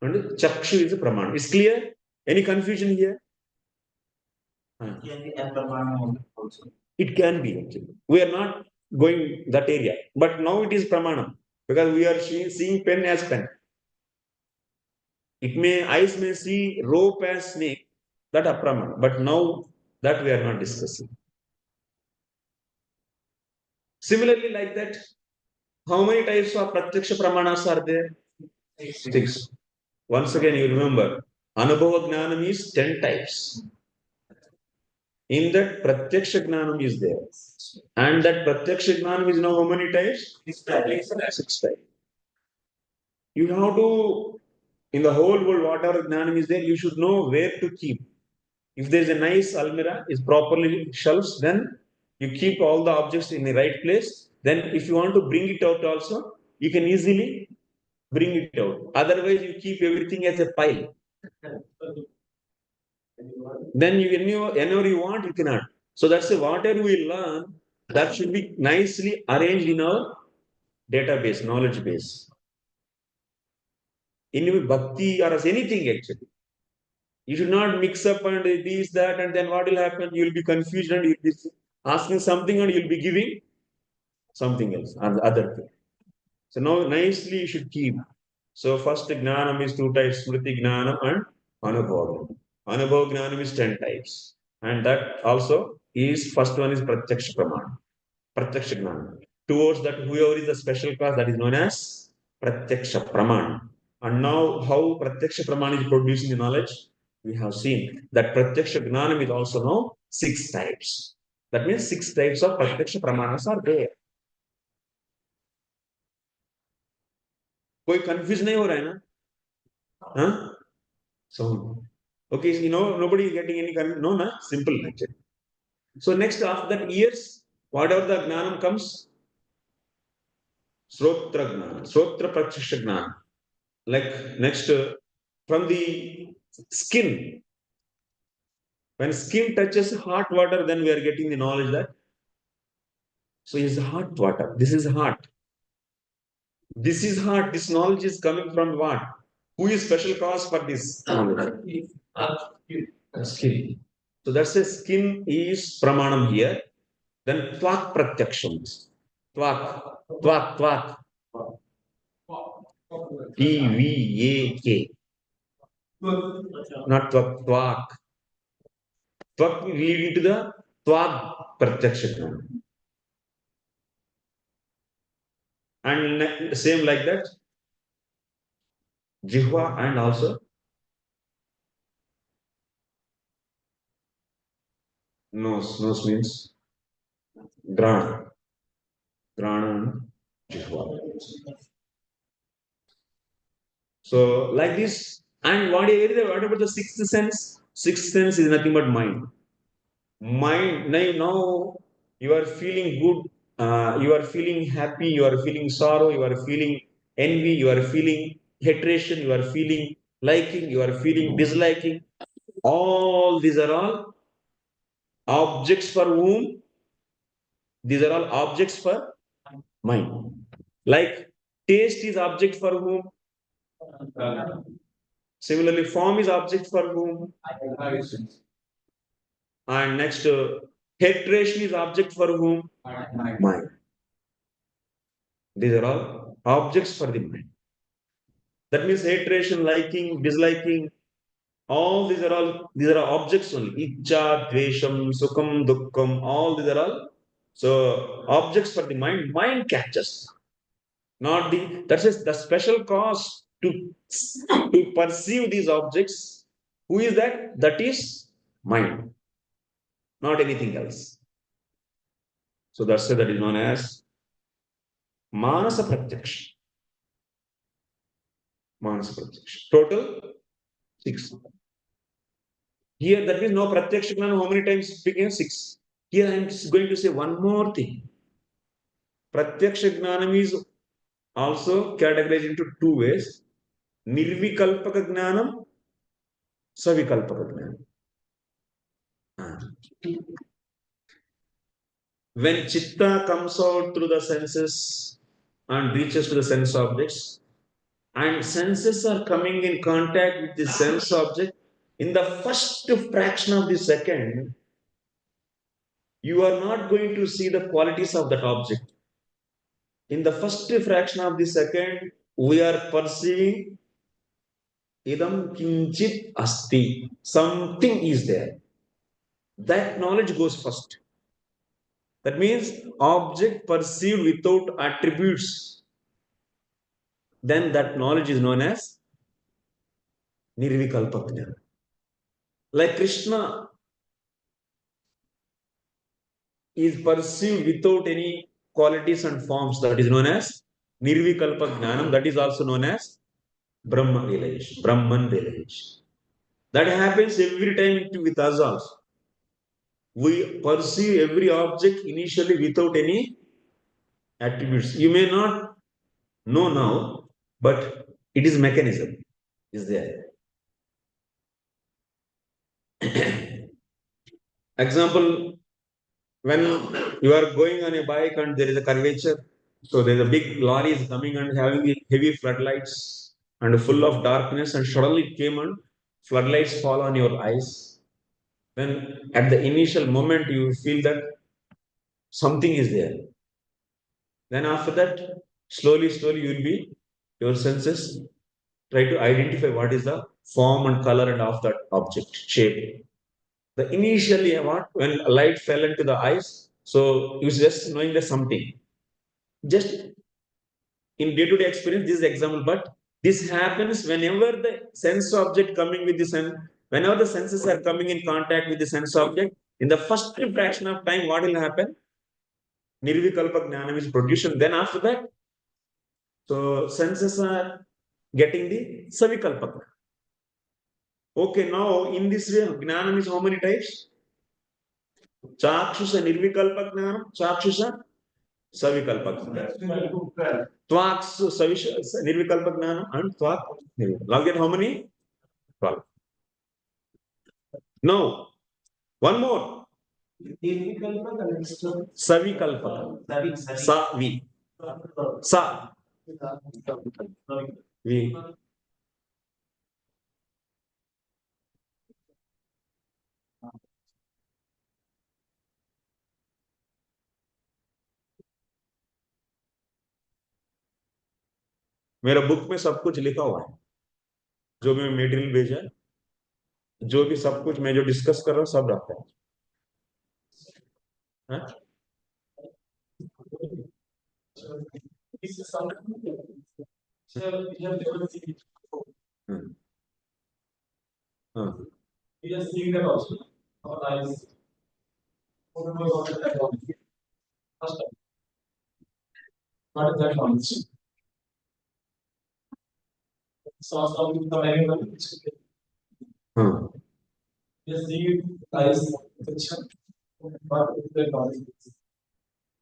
and chakshu is a pramana. It's clear? Any confusion here? It can be actually. We are not going that area, but now it is pramanam because we are seeing pen as pen. It may eyes may see rope as snake, that apraman. But now that we are not discussing. Similarly, like that, How many types of pratyaksha pramanas are there? Six. Once again, you remember, anubhava jnanam is 10 types. In that, pratyaksha jnanam is there. And that pratyaksha jnanam is now how many types? Six types. You have to, in the whole world, whatever jnanam is there, you should know where to keep. If there is a nice almirah, is properly shelves, then you keep all the objects in the right place. Then if you want to bring it out also, you can easily bring it out. Otherwise, you keep everything as a pile. Then whenever you want, you cannot. So that's whatever we learn, that should be nicely arranged in our database, knowledge base. In bhakti or as anything actually. You should not mix up and this, that, and then what will happen? You will be confused and you'll be asking something and you'll be giving something else, other thing. So now nicely you should keep. So first Jnanam is two types, smrti Jnanam and anubhava. Anubhava Jnanam is 10 types. And that also is, first one is Pratyaksa pramāṇam. Pratyaksa Jnanam. Towards that, whoever is the special class, that is known as Pratyaksa pramāṇam. And now how Pratyaksa pramāṇam is producing the knowledge, we have seen that Pratyaksha Jnanam is also now 6 types. That means 6 types of Pratyaksha pramanas are there. कोई confuse नहीं हो रहा है ना? Huh? So, okay, you know, nobody is getting any no, na? Simple actually. So next after that years, whatever the Jnanam comes, Srotra Jnana, Srotra Pratyaksa Jnana. Like next, from the skin, when skin touches hot water, then we are getting the knowledge that, so it's hot water, this is hot. This is hot, this knowledge is coming from what? Who is special cause for this knowledge? Skin. So that's a skin is pramanam here. Then twak pratyaksham. Twak, twak, twak. TVAK. Not twak, twak. Twak leading to the twak pratyaksha. And same like that. Jihva and also nose. Nose means grana. Grana and jihva. So like this, and what about the sixth sense? Sixth sense is nothing but mind. Mind now you are feeling good, you are feeling happy, you are feeling sorrow, you are feeling envy, you are feeling hatred, you are feeling liking, you are feeling disliking. All these are all objects for whom? These are all objects for mind. Like taste is object for whom? Similarly, form is object for whom? And next, hatred is object for whom? Mind. These are all objects for the mind. That means hatred, liking, disliking, all these are objects only. Ichcha, dvesham, sukham, dukkham, all these are all so objects for the mind. Mind catches. Not that's the special cause to perceive these objects. Who is that? That is mind, not anything else. So that's that is known as manasa pratyaksha. Manasa pratyaksha. Total 6. Here that means no pratyaksha jnana how many times begin? 6. Here I am going to say one more thing. Pratyaksha jnanam is also categorized into 2 ways. Nirvikalpaka jnanam, savikalpaka jnanam. When citta comes out through the senses and reaches to the sense objects, and senses are coming in contact with the sense object, in the first fraction of the second, you are not going to see the qualities of that object. In the first fraction of the second, we are perceiving idam kinchit asti. Something is there. That knowledge goes first. That means object perceived without attributes. Then that knowledge is known as nirvikalpa jnana. Like Krishna is perceived without any qualities and forms, that is known as nirvikalpa jnanam. That is also known as Brahma realization, Brahman realization. That happens every time with us also. We perceive every object initially without any attributes. You may not know now, but it is mechanism is there. Example, when you are going on a bike and there is a curvature, so there is a big lorry is coming and having heavy floodlights and full of darkness, and suddenly it came and floodlights fall on your eyes. Then at the initial moment you feel that something is there. Then after that, slowly you will be, your senses try to identify what is the form and color and of that object, shape. The initially what, when light fell into the eyes, so you just knowing that something. Just in day-to-day experience, this is example, but this happens whenever the sense object coming with the sense, whenever the senses are coming in contact with the sense object, in the first fraction of time, what will happen? Nirvikalpa jnanam is produced, and then after that, so senses are getting the savikalpa. Okay, now in this way, jnanam is how many types? Chakshusa nirvikalpa jnanam, chakshusa savikalpa jnanam. Tvaks savisha nirvikalpa jnanam and tvak nirvikalpa. Now get how many? 12. Now, one more. Savikalpa. Savi. Sa. Vi. मेरा book में सब कुछ लिखा हुआ है, जो भी material भेजा है, जो भी सब कुछ मैं जो डिस्कस कर रहा हूँ सब रखा है।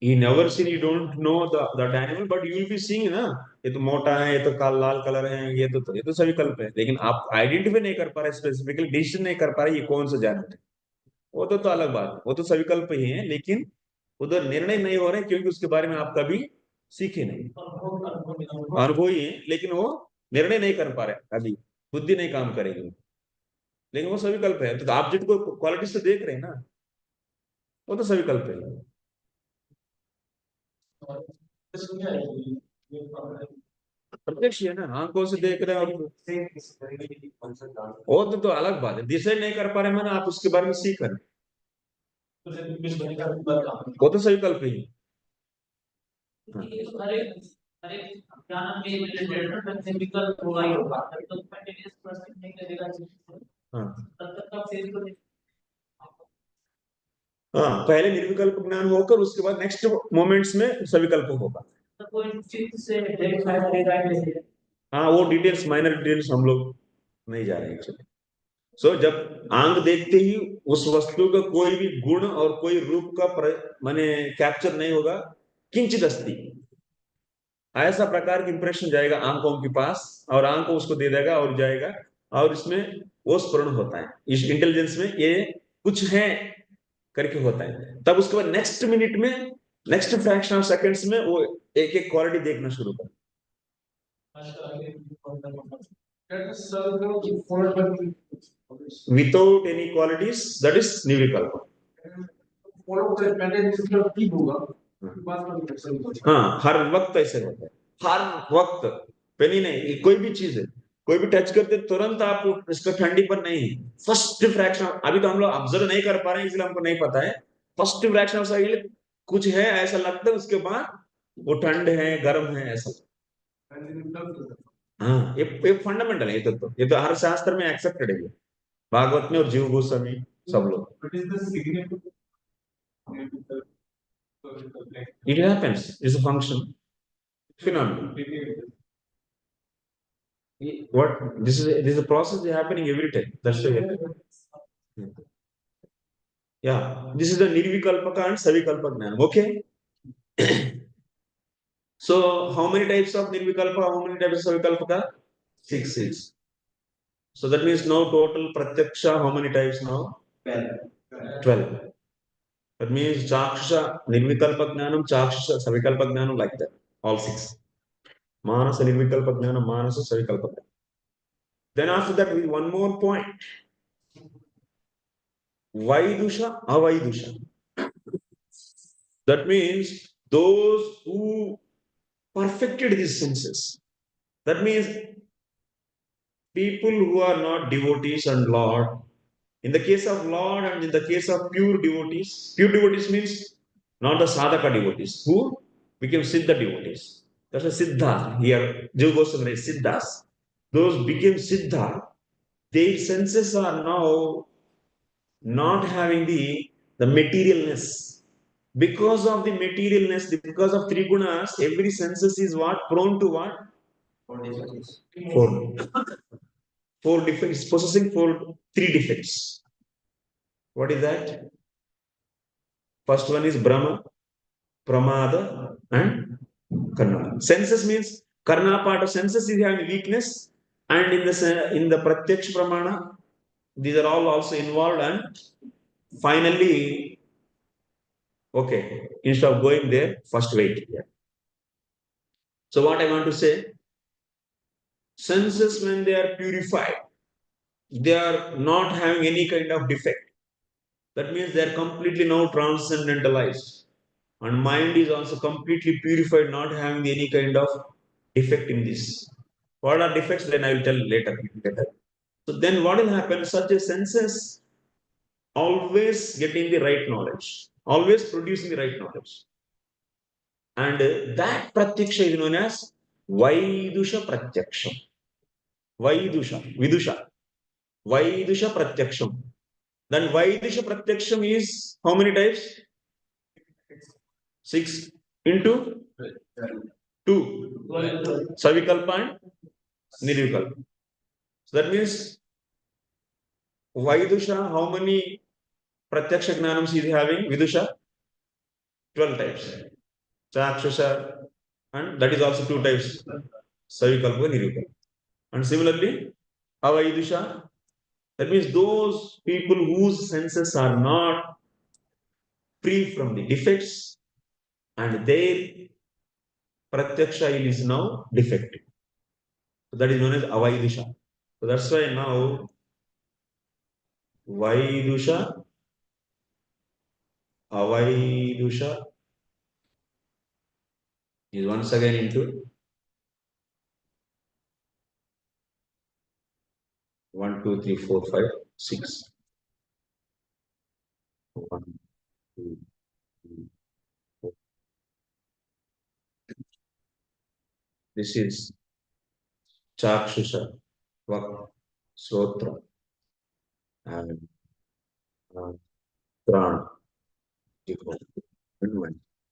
You never seen, you don't know the animal, but you will be seeing ना, ये तो मोटा है, ये तो लाल कलर है, ये तो सभी कल्प है, लेकिन आप आइडेंटिफाई नहीं कर पा रहे, स्पेसिफिकली डिसीजन नहीं कर पा रहे ये कौन सा जानवर है, वो तो अलग बात है, वो तो सभी कल्प ही है, लेकिन उधर निर्णय नहीं हो रहे क्योंकि उसके बारे में आप कभी सीखे नहीं, अनुभव ही है, लेकिन वो निर्णय नहीं कर पा रहे, अभी बुद्धि नहीं काम करेगी, लेकिन वो सभी कल्प है, तो आप जिनको क्वालिटी से देख रहे हैं ना, वो तो सभी कल्प है। प्रत्यक्ष है ना, आंखों से देख रहे हैं, वो तो अलग बात है, डिसाइड नहीं कर पा रहे मैंने, आप उसके बारे में सीख रहे, वो तो सही कल्प ही। हाँ, पहले निर्विकल्प ज्ञान होकर उसके बाद नेक्स्ट मोमेंट्स में सविकल्प होगा। हाँ, वो डिटेल्स, माइनर डिटेल्स हम लोग नहीं जा रहे हैं। सो जब आंख देखते ही उस वस्तु का कोई भी गुण और कोई रूप का माने कैप्चर नहीं होगा, किंचित अस्ति, ऐसा प्रकार की इंप्रेशन जाएगा आंखों के पास, और आंख उसको दे देगा और जाएगा, और इसमें वो स्फुरण होता है, इस इंटेलिजेंस में ये कुछ है करके होता है। तब उसके बाद नेक्स्ट मिनट में, नेक्स्ट फ्रैक्शन ऑफ सेकंड्स में वो एक एक क्वालिटी देखना शुरू कर, without any qualities, that is nirvikalpa. हाँ, हर वक्त ऐसे होता है, हर वक्त पेनी नहीं, कोई भी चीज है, कोई भी टच करते तुरंत आप इसका ठंडी पर नहीं, फर्स्ट फ्रैक्शन, अभी तो हम लोग ऑब्जर्व नहीं कर पा रहे हैं इसलिए हमको नहीं पता है, फर्स्ट फ्रैक्शन ऑफ सेकंड कुछ है ऐसा लगता है, उसके बाद वो ठंड है गर्म है ऐसा। हाँ, ये फंडामेंटल है, ये तो हर शास्त्र में एक्सेप्टेड है, भागवत में और जीव गोस्वामी सब लोग। It happens, is a function phenomenon. What this is a process happening every time. That's why. Yeah, this is the nirvikalpaka and savikalpa jnana. Okay. So how many types of nirvikalpa? How many types of savikalpaka? Six. So that means now total pratyaksha. How many types now? 12. That means chakshusha, nirvikalpa jnanam, chakshusha, savikalpa jnanam, like that. All six. Manasa nirvikalpa jnanam, manasa savikalpa jnanam. Then after that, we one more point. Vaidusha, avaidusha. That means those who perfected these senses. That means people who are not devotees and Lord. In the case of Lord and in the case of pure devotees means not the sadhaka devotees, who became siddha devotees. That's a siddha here. Jiva Goswami writes siddhas. Those became siddha. Their senses are now not having the materialness. Because of the materialness, because of three gunas, every senses is what? Prone to what? Four. Four defects, possessing three defects. What is that? First one is Brahma, Pramada, and Karna. Senses means Karna part of senses is having weakness, and in the Pratyaksa pramana, these are all also involved, and finally, okay, instead of going there, first wait here. So what I want to say, senses when they are purified, they are not having any kind of defect. That means they are completely now transcendentalized. And mind is also completely purified, not having any kind of defect in this. What are defects? Then I will tell later. So then what will happen? Such a senses always getting the right knowledge, always producing the right knowledge. And that pratyaksha is known as Vaidusha Pratyaksham. Vidusha. Vaidusha Pratyaksham. Then Vaidusha Pratyaksham is how many types? 6 into 2. Savikalpa and Nirvikalpa. So that means Vaidusha, how many Pratyaksha Jnanams is having? Vidusha? 12 types. Chakshusha, and that is also 2 types. Savikalpa and Nirvikalpa. And similarly, Avaidusha, that means those people whose senses are not free from the defects and their Pratyaksha is now defective. So that is known as Avaidusha. So that's why now Vaidusha, Avaidusha is once again into 1, 2, 3, 4, 5, 6. 1, 2, 3, 4. This is Chakshusha, Vak, Srotra, and Prana.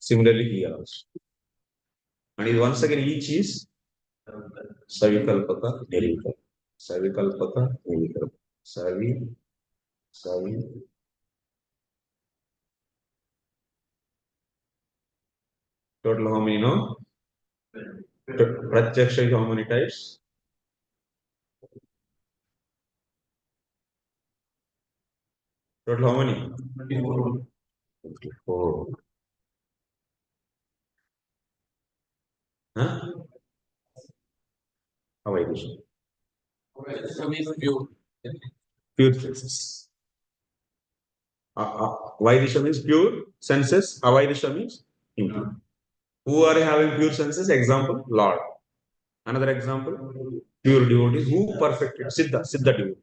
Similarly, here also. And once again, each is Savikalpaka, Nirvikalpa. Savikalpaka, Nirvikalpa. Savi. Total how many, no? Pratyaksha is how many types? Total how many? 24. Huh? How I wish. Pure senses. Vaidisha means pure senses. Avaidisha means impure. Who are having pure senses? Example, Lord. Another example, pure devotees. Who perfected? Siddha devotee.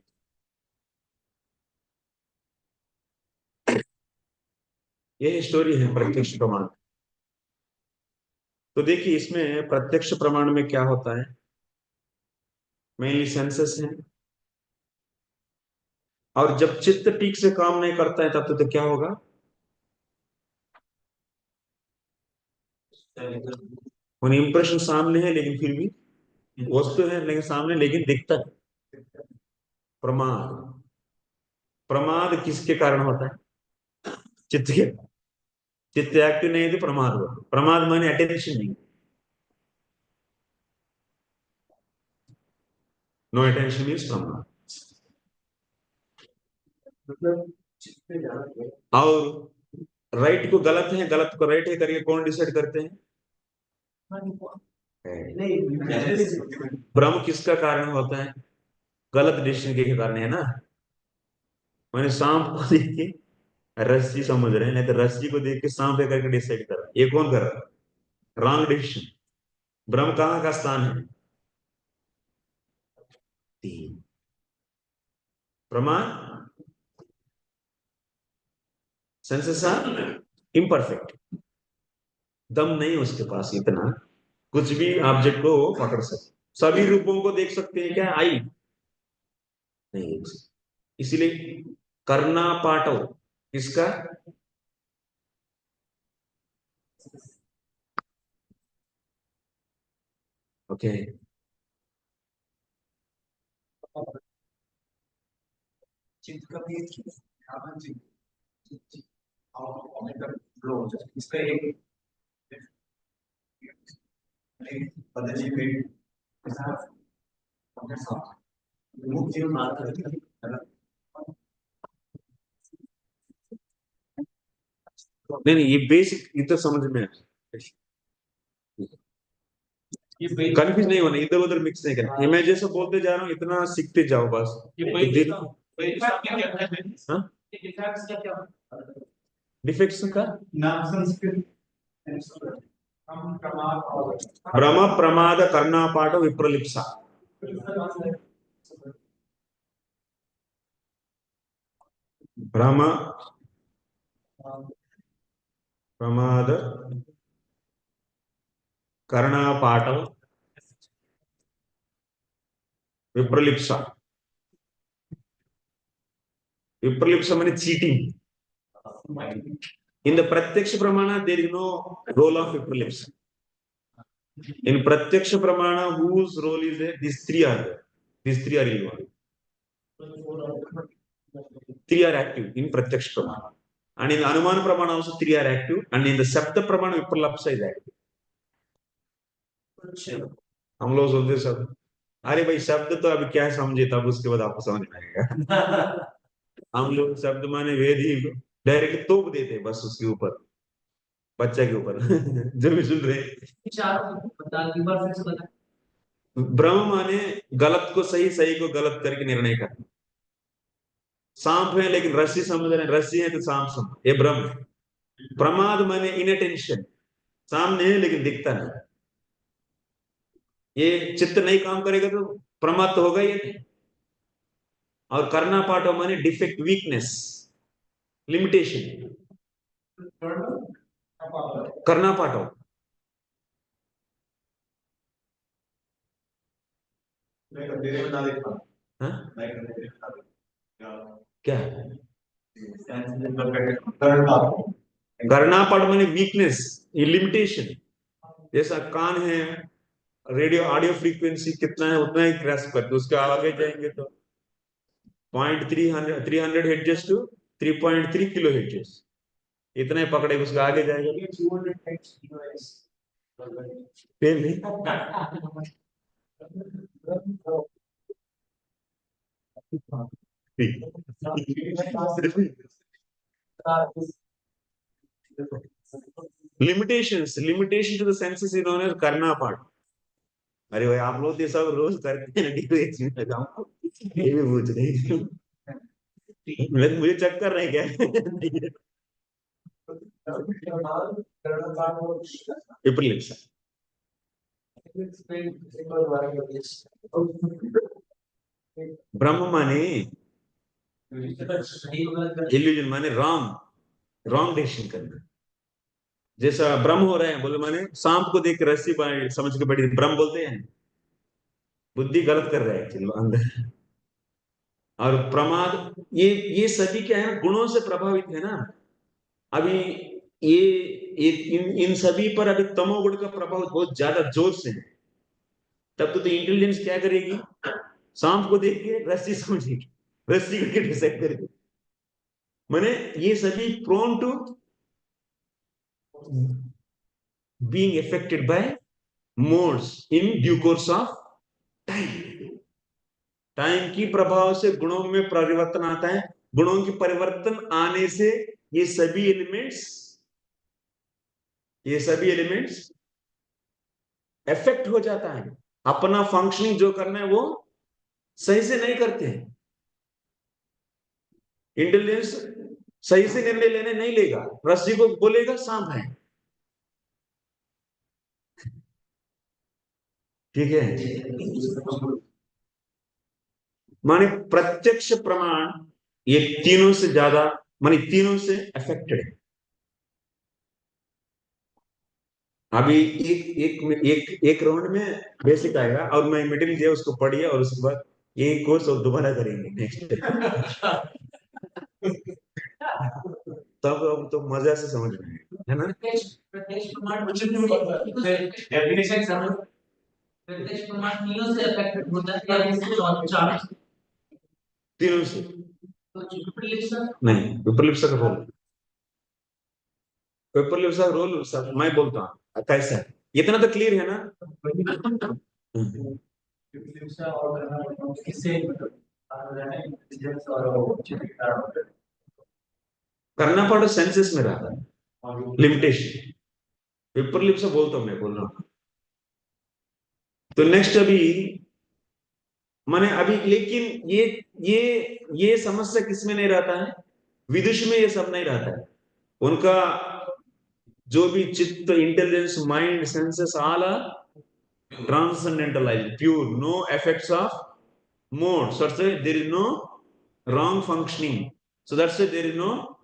यह story है प्रत्यक्ष प्रमाण। तो देखिए इसमें प्रत्यक्ष प्रमाण में क्या होता है, मेनली सेंसेस है। और जब चित्त ठीक से काम नहीं करता है तब तो क्या होगा, उन इंप्रेशन सामने है लेकिन फिर भी वस्तु है लेकिन सामने, लेकिन दिखता है। प्रमाद, प्रमाद किसके कारण होता है, चित्त के। चित्त एक्टिव नहीं है तो प्रमाद हुआ। प्रमाद माने अटेंशन नहीं, नो अटेंशन मीन्स प्रमाद। और राइट को गलत है, गलत को राइट है करके कौन डिसाइड करते हैं, भ्रम किसका कारण होता है, गलत डिसीजन के कारण है ना। मैंने सांप को देख के रस्सी समझ रहे हैं, नहीं तो रस्सी को देख के सांप है करके डिसाइड कर रहा है, ये कौन कर रहा है, रॉन्ग डिसीजन। भ्रम कहाँ का स्थान है, तीन। प्रमाण, सेंसेस आर इम्परफेक्ट, दम नहीं उसके पास इतना कुछ भी ऑब्जेक्ट को वो पकड़ सके। सभी रूपों को देख सकते हैं क्या, आई नहीं देख सकते। इसीलिए करना पाठो किसका, ओके। नहीं नहीं, ये बेसिक ये तो समझ में कंफ्यूज नहीं होना, इधर उधर मिक्स नहीं करना। ये मैं जैसे बोलते जा रहा हूँ इतना सीखते जाओ बस। डिफेक्ट्स का भ्रम प्रमाद करना पाठ विप्रलिप्सा। भ्रम प्रमाद करना पाठ विप्रलिप्सा। विप्रलिप्सा माने cheating. In the Pratyaksha Pramana, there is no role of vipralipsa. In Pratyaksha Pramana, whose role is there? These three are there. These three are involved. Three are active in Pratyaksha Pramana. And in the Anumana Pramana also three are active. And in the Sabda Pramana, vipralipsa is active. हम लोग सोचते सब, अरे भाई शब्द तो अभी क्या समझे तब उसके बाद आपको समझ में आएगा। हम लोग शब्द माने वेद ही डायरेक्ट तोप देते बस उसके ऊपर, बच्चा के ऊपर। जो भी सुन रहे, ब्रह्म माने गलत को सही, सही को गलत करके निर्णय करना। सांप है लेकिन रस्सी समझ रहे हैं, रस्सी है तो सांप समझ, ये ब्रह्म है। प्रमाद माने इनअटेंशन, सामने है लेकिन दिखता नहीं। ये चित्त नहीं काम करेगा तो प्रमाद तो होगा ही नहीं। और करना पाठो माने डिफेक्ट, वीकनेस, लिमिटेशन। करना पाठो क्या, करना पाठ माने वीकनेस, ये लिमिटेशन। जैसा कान है, रेडियो ऑडियो फ्रीक्वेंसी कितना है उतना ही ग्रास्प करते, उसके आगे जाएंगे तो 300 हेडजेस टू 3.3 किलो हेडजेस, इतना ही पकड़े, उसके आगे जाएगा फिर नहीं। Limitation to the senses is known as करना पार्ट। अरे भाई आप लोग ये सब रोज करते हैं DOH में लगाओ, ये भी पूछ रहे मुझे चक्कर नहीं क्या। विपरीत, ब्रह्म माने इल्यूजन माने राम, रॉन्ग डिसीजन करना। जैसा भ्रम हो रहे हैं, बोले माने सांप को देख के रस्सी समझ के बैठी, भ्रम बोलते हैं, बुद्धि गलत कर रहा है एक्चुअली अंदर। और प्रमाद, ये सभी क्या है, गुणों से प्रभावित है ना। अभी ये इन सभी पर अभी तमोगुण का प्रभाव बहुत ज्यादा जोर से है। तब तो इंटेलिजेंस क्या करेगी, सांप को देख के रस्सी समझेगी, रस्सी करके डिसाइड करेगी। माने ये सभी prone to being affected by modes in due course of time। Time की प्रभाव से गुणों में परिवर्तन आता है। गुणों की परिवर्तन आने से ये सभी एलिमेंट्स इफेक्ट हो जाता है। अपना फंक्शनिंग जो करना है वो सही से नहीं करते हैं। इंटेलिजेंस सही से निर्णय लेने नहीं लेगा, रस्सी को बोलेगा सांप है। ठीक है, माने प्रत्यक्ष प्रमाण ये तीनों से ज्यादा, माने तीनों से अफेक्टेड है। अभी एक राउंड में बेसिक आएगा और मैं मिडिल दिया उसको पढ़िए, और उसके बाद यही कोर्स और दोबारा करेंगे नेक्स्ट। तब अब तो मजा से समझ में आएगा, है ना। प्रत्यक्ष प्रमाण मुझे नहीं पता डेफिनेशन समझ। प्रत्यक्ष प्रमाण तीनों से अफेक्टेड होता है या इससे चार तीनों से। तो विपरीत नहीं, विपरीत का रोल, विपरीत का रोल मैं बोलता हूँ कैसा है, इतना तो क्लियर है ना। करना पड़ा सेंसेस में रहा है लिमिटेशन। विपरीत से बोलता हूँ, मैं बोल रहा हूँ। तो नेक्स्ट अभी माने अभी, लेकिन ये समस्या किसमें नहीं रहता है, विदुष में ये सब नहीं रहता है। उनका जो भी चित्त, intelligence, mind, senses all are transcendentalized, pure, no effects of mode. So that's why there is no wrong functioning. So that's why there is no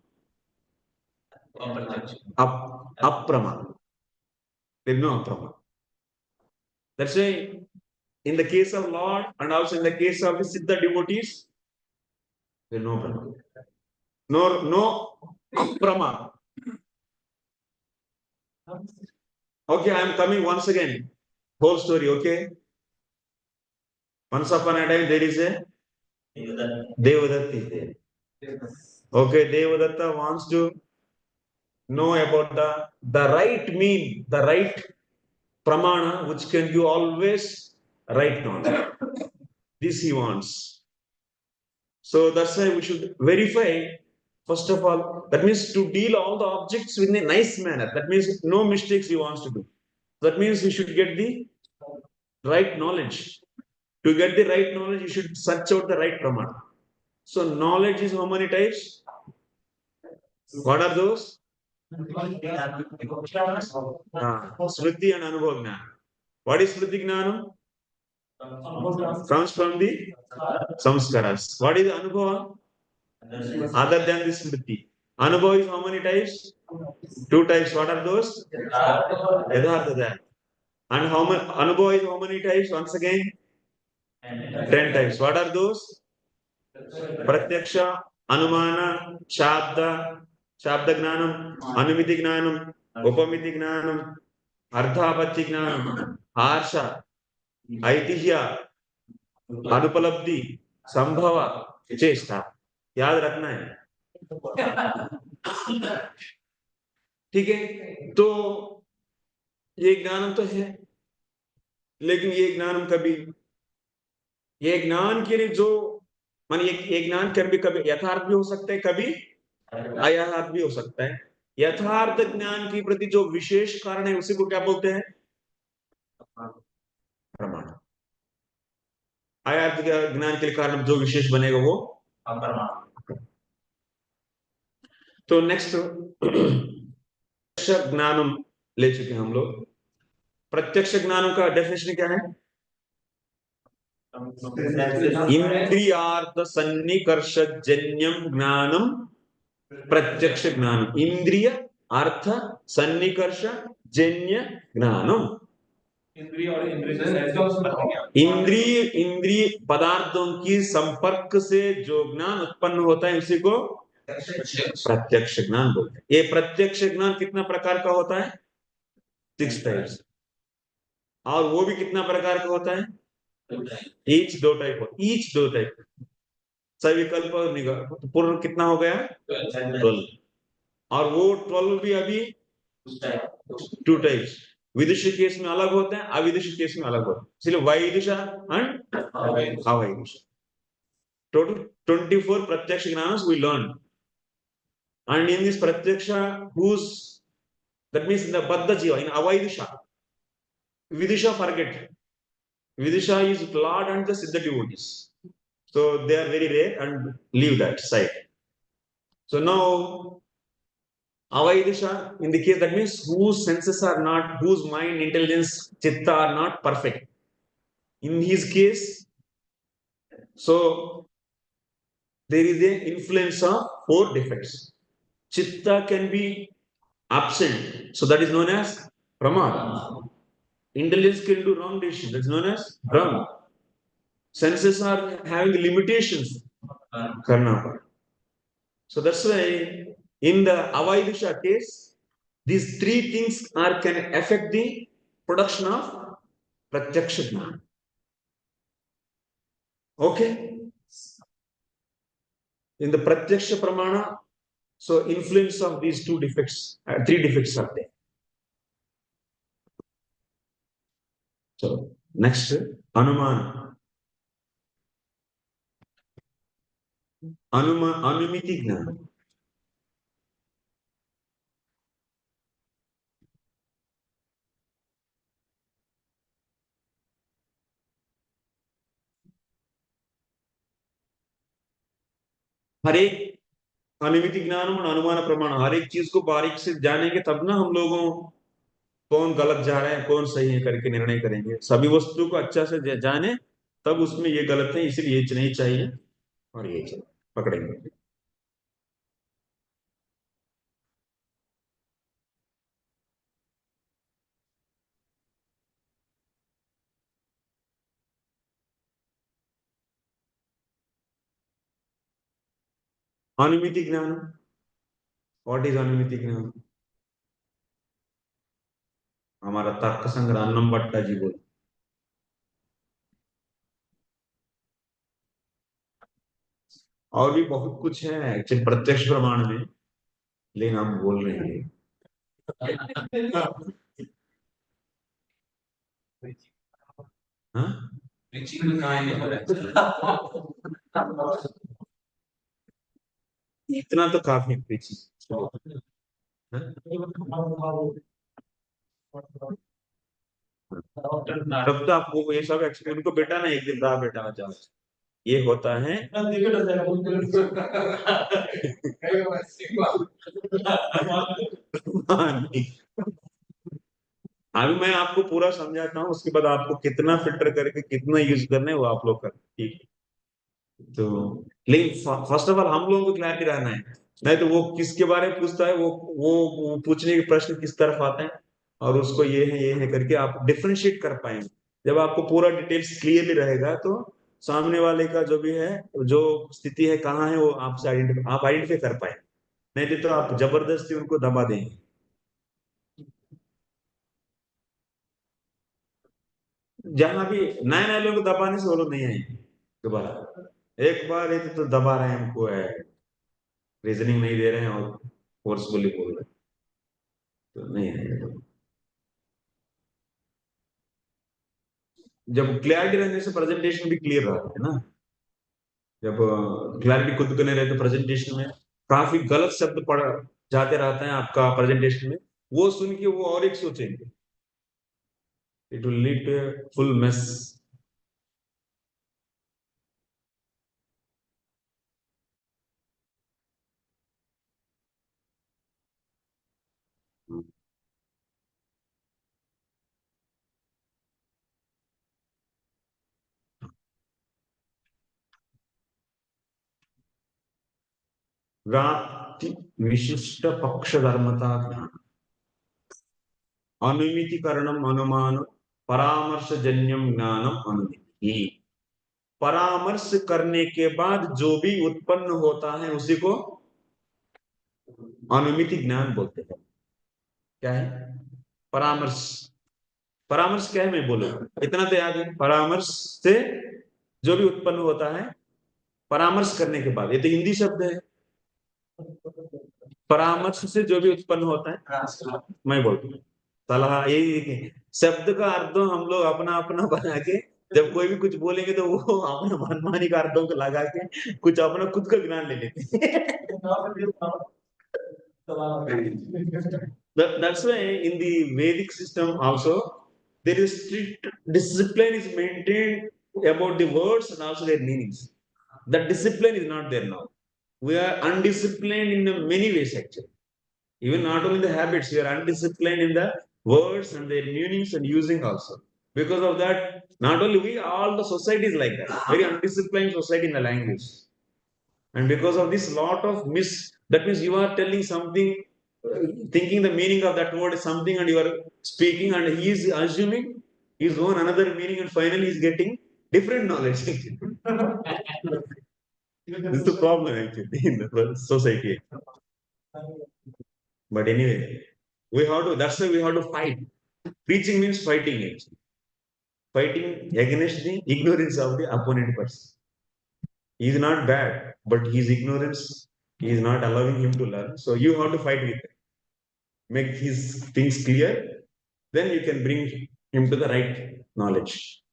aprama. There is no aprama. That's why in the case of Lord and also in the case of the Siddha devotees, there is no aprama. No aprama. Okay, I am coming once again. Whole story, okay? Once upon a time, there is a Devadatta there. Okay, Devadatta wants to know about the right mean, the right pramana, which can give always right knowledge. This he wants. So that's why we should verify, first of all, that means to deal all the objects in a nice manner. That means no mistakes he wants to do. That means we should get the right knowledge. To get the right knowledge, you should search out the right pramana. So knowledge is how many types? What are those? Smrti and anubhava jnana. What is smrti jnanam? Comes from the samskaras. What is anubhava? Other than the smrti. Anubhava is how many types? Two types. What are those? Yathartha. And how many anubhava is how many types? Once again, 10 types. What are those? Pratyaksa, anumana, shabda gnanam, anumiti gnanam, upamiti gnanam, अर्थापत्ति ज्ञान, हर्ष, ऐतिह्य, अनुपलब्धि, संभव, चेष्टा। याद रखना है। ठीक है, तो ये ज्ञान तो है, लेकिन ये ज्ञान कभी, ये ज्ञान के लिए जो मान, ये ज्ञान कभी यथार्थ भी हो सकता है, कभी अयथार्थ भी हो सकता है। यथार्थ ज्ञान के प्रति जो विशेष कारण है उसी को क्या बोलते हैं? प्रमाण। अयथार्थ ज्ञान के कारण जो विशेष बनेगा वो अप्रमाण। तो नेक्स्ट ज्ञानम ले चुके हैं हम लोग। प्रत्यक्ष ज्ञानम का डेफिनेशन क्या है? इंद्रियार्थ सन्निकर्ष जन्यम ज्ञानम प्रत्यक्ष ज्ञान इंद्रिय अर्थ सन्निकर्ष जन्य ज्ञानम इंद्रिय इंद्रिय पदार्थों की संपर्क से जो ज्ञान उत्पन्न होता है उसी को प्रत्यक्ष ज्ञान बोलते हैं। ये प्रत्यक्ष ज्ञान कितना प्रकार का होता है? 6 टाइप्स। और वो भी कितना प्रकार का होता है? ईच दो टाइप सविकल्प और निकल्प। तो पूर्ण कितना हो गया? 12। और वो 12 भी अभी 2 टाइप्स। विदुषी केस में अलग होते हैं, अविदुषी केस में अलग होते हैं। इसलिए वैदिशा and अवैदिशा। Total 24 pratyaksh jnanas we learn. And in this pratyaksha, that means in the baddha jiva, in avaidisha, vidisha forget. Vidisha is Lord and the Siddha devotees. So they are very rare and leave that side. So now avaidisha, in the case, that means whose senses are not, whose mind, intelligence, citta are not perfect. In his case, so there is an influence of 4 defects. Citta can be absent, so that is known as pramāṇam. Intelligence can do wrong decision, that's known as brahma. Senses are having limitations, karna. So that's why in the avaidisha case, these 3 things are can affect the production of pratyaksha jnana. Okay. In the pratyaksha pramana, so influence of these 2 defects, 3 defects are there. So next, anumana. अनुमिति ज्ञान। हर एक अनुमिति ज्ञान और अनुमान प्रमाण, हर एक चीज को बारीक से जानेंगे तब ना हम लोगों कौन गलत जा रहे हैं कौन सही है करके निर्णय करेंगे। सभी वस्तु को अच्छा से जाने तब उसमें ये गलत है इसलिए ये नहीं चाहिए और ये चाहिए, पकड़ेंगे। अनुमिति ज्ञान, व्हाट इज अनुमिति ज्ञान? हमारा तर्क संग्रह अन्नम भट्टा जी बोल। और भी बहुत कुछ है एक्चुअली प्रत्यक्ष प्रमाण में, लेकिन हम बोल रहे हैं। हाँ? इतना तो काफी पीछे। तब तो आपको ये सब एक्सप्लेन को बेटा ना एक दिन रहा बेटा जाओ ये होता है। अभी मैं आपको पूरा समझाता हूँ उसके बाद आपको कितना फिल्टर करके कितना यूज करना है वो आप लोग कर, ठीक है? तो लेकिन फर्स्ट ऑफ ऑल हम लोगों को क्लैरिटी रहना है, नहीं तो वो किसके बारे में पूछता है वो पूछने के प्रश्न किस तरफ आते हैं और उसको ये है करके आप डिफरेंशिएट कर पाएंगे। जब आपको पूरा डिटेल्स क्लियरली रहेगा तो सामने वाले का जो भी है जो स्थिति है कहाँ है वो आपसे आइडेंटिफाई कर पाए। नहीं तो आप जबरदस्ती उनको दबा देंगे। जहां भी नए नए लोग को दबाने से वो लोग नहीं आएंगे दोबारा। एक बार तो दबा रहे हैं हमको है, रीजनिंग नहीं दे रहे हैं और फोर्सफुली बोल रहे हैं तो नहीं आएंगे। जब क्लैरिटी रहने से प्रेजेंटेशन भी क्लियर रहता है ना। जब क्लैरिटी खुद को नहीं रहे तो प्रेजेंटेशन में काफी गलत शब्द पड़ जाते रहते हैं आपका प्रेजेंटेशन में, वो सुन के वो और एक सोचेंगे, it will lead to full mess. व्याप्ति विशिष्ट पक्ष धर्मता ज्ञान अनुमितिकरणम अनुमान परामर्श जन्यम ज्ञानम अनुमिति। परामर्श करने के बाद जो भी उत्पन्न होता है उसी को अनुमिति ज्ञान बोलते हैं। क्या है परामर्श? परामर्श क्या है मैं बोलूं, इतना तो याद है। परामर्श से जो भी उत्पन्न होता है परामर्श करने के बाद, ये तो हिंदी शब्द है। परामर्श से जो भी उत्पन्न होता है, मैं बोलता हूँ सलाह, यही शब्द का अर्थ हम लोग अपना अपना बना के जब कोई भी कुछ बोलेंगे तो वो अपना मनमानी का अर्थों को लगा के कुछ अपना खुद का ज्ञान ले लेते हैं। That's why in the Vedic system also there is strict discipline is maintained about the words and also their meanings. That discipline is not there now. We are undisciplined in many ways actually. Even not only the habits, we are undisciplined in the words and their meanings and using also. Because of that, not only we, all the society is like that. Very undisciplined society in the language. And because of this, lot of that means you are telling something, thinking the meaning of that word is something, and you are speaking, and he is assuming his own another meaning, and finally he is getting different knowledge. This is the problem actually in the society. But anyway, we have to, that's why we have to fight. Preaching means fighting actually. Fighting against the ignorance of the opponent person. He is not bad, but his ignorance is not allowing him to learn. So you have to fight with him. Make his things clear, then you can bring him to the right knowledge.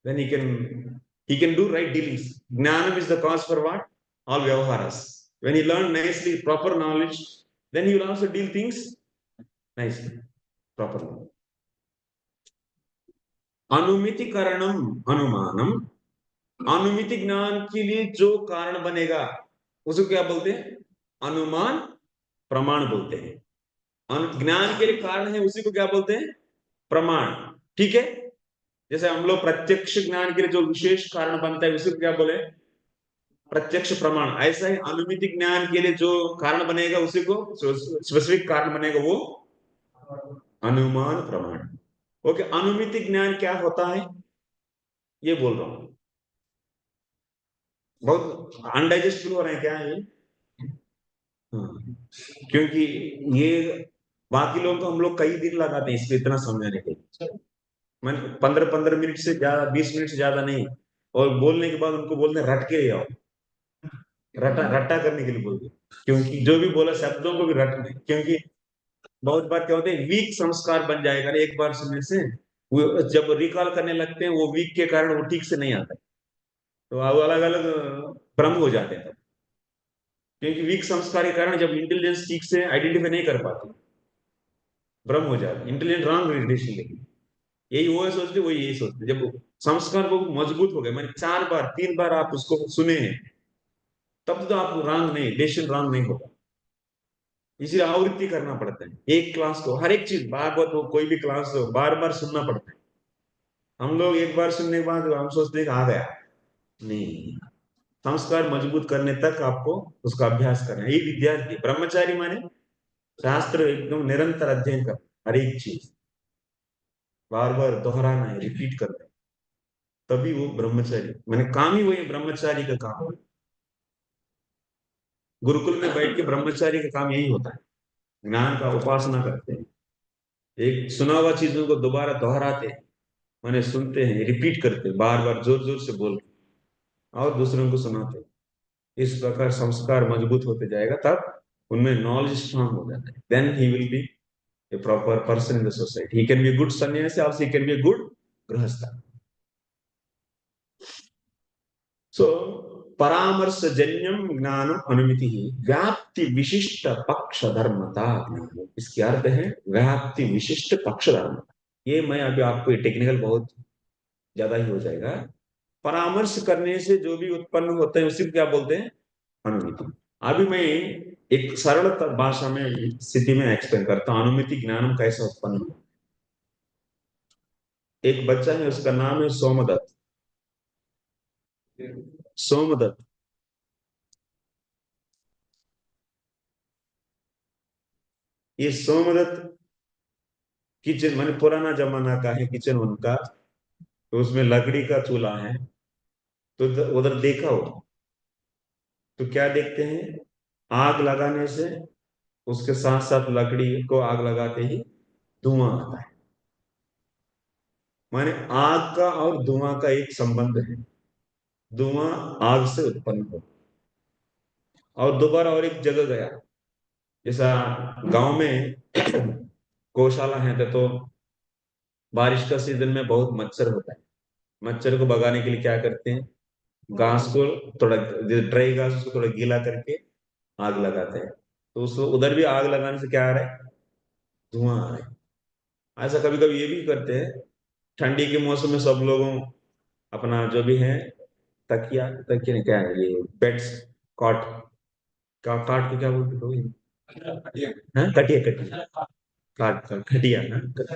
Then he can do right dealings. Jnanam is the cause for what? All vyavaharas. When he learn nicely, proper knowledge, then he will also deal things nicely, properly. अनुमिति कारणम अनुमानम, अनुमिति ज्ञान के लिए जो कारण बनेगा उसको क्या बोलते हैं? अनुमान प्रमाण बोलते हैं। ज्ञान के लिए कारण है उसी को क्या बोलते हैं? प्रमाण। ठीक है, जैसे हम लोग प्रत्यक्ष ज्ञान के लिए जो विशेष कारण बनता है उसी को क्या बोले? प्रत्यक्ष प्रमाण। ऐसा ही अनुमिति ज्ञान के लिए जो कारण बनेगा उसी को स्पेसिफिक कारण बनेगा वो अनुमान प्रमाण। ओके, अनुमिति ज्ञान क्या होता है ये बोल रहा हूं। बहुत अनडाइजेस्टेबल हो रहे हैं क्या ये? क्योंकि ये बाकी लोग तो हम लोग कई दिन लगाते हैं इसको इतना समझाने के लिए। मैं 15-15 मिनट से ज्यादा, 20 मिनट से ज्यादा नहीं, और बोलने के बाद उनको बोलते हैं रट के आओ, रटा रट्टा करने के लिए बोलते, क्योंकि जो भी बोला शब्दों को भी रटने, क्योंकि बहुत बार क्या होता है वीक संस्कार बन जाएगा एक बार सुनने से, वो जब रिकॉल करने लगते हैं वो वीक के कारण वो ठीक से नहीं आता, तो वो अलग अलग भ्रम हो जाते हैं। क्योंकि वीक संस्कार के कारण जब इंटेलिजेंस ठीक से आइडेंटिफाई नहीं कर पाते, भ्रम हो जाते, इंटेलिजेंट रॉन्ग डिसीजन लेंगे। यही वो सोचते, वो यही सोचते। जब संस्कार बहुत मजबूत हो गए, मैंने 4 बार 3 बार आप उसको सुने हैं, तब तो आप रॉन्ग नहीं, डिसीजन रॉन्ग नहीं होगा। इसलिए आवृत्ति करना पड़ता है एक क्लास को, हर एक चीज भागवत हो कोई भी क्लास हो बार बार सुनना पड़ता है। हम लोग एक बार सुनने के बाद हम सोचते हैं कि आ गया, नहीं, संस्कार मजबूत करने तक आपको उसका अभ्यास करना है। ये विद्यार्थी ब्रह्मचारी माने शास्त्र एकदम निरंतर अध्ययन कर, हर एक चीज बार बार दोहराना है, रिपीट करना है, तभी वो ब्रह्मचारी। मैंने काम ही वही ब्रह्मचारी का काम। गुरुकुल में बैठ के ब्रह्मचारी का काम यही होता है, ज्ञान का उपासना करते हैं, एक सुना हुआ चीजों को दोबारा दोहराते हैं, मैंने सुनते हैं, रिपीट करते हैं, बार बार जोर जोर से बोल और दूसरों को सुनाते हैं। इस प्रकार संस्कार मजबूत होते जाएगा, तब उनमें नॉलेज स्ट्रांग हो जाता है। Then he will be a proper person in the society. He can be good sanyasi, also he can be good grihastha. So परामर्श जन्यम ज्ञानम अनुमिति ही व्याप्ति विशिष्ट पक्ष धर्मता ज्ञान। इसके अर्थ है व्याप्ति विशिष्ट पक्ष धर्मता। ये मैं अभी आपको टेक्निकल बहुत ज्यादा ही हो जाएगा। परामर्श करने से जो भी उत्पन्न होता है उसी को क्या बोलते हैं? अनुमिति। अभी मैं एक सरल भाषा में स्थिति में एक्सप्लेन करता हूं अनुमिति ज्ञानम कैसे उत्पन्न हो। एक बच्चा है, उसका नाम है सोमदत्त। सोमदत्त ये सोमदत्त किचन माने पुराना जमाना का है किचन उनका, तो उसमें लकड़ी का चूल्हा है। तो उधर देखा हो तो क्या देखते हैं, आग लगाने से उसके साथ साथ लकड़ी को आग लगाते ही धुआं आता है। माने आग का और धुआं का एक संबंध है, धुआं आग से उत्पन्न हो। और दोबारा और एक जगह गया, जैसा गांव में गौशाला है तो बारिश का सीजन में बहुत मच्छर होता है। मच्छर को भगाने के लिए क्या करते हैं, घास को थोड़ा, ड्राई घास उसको थोड़ा गीला करके आग लगाते हैं। तो उसको उधर भी आग लगाने से क्या आ रहा है, धुआं आ रहा है। ऐसा कभी कभी ये भी करते हैं, ठंडी के मौसम में सब लोगों अपना जो भी है तकिया, तकिया नहीं क्या है ये, बेड्स, कॉट काट को क्या बोलते हो, हाँ कटिया, कटिया, खटिया, हाँ,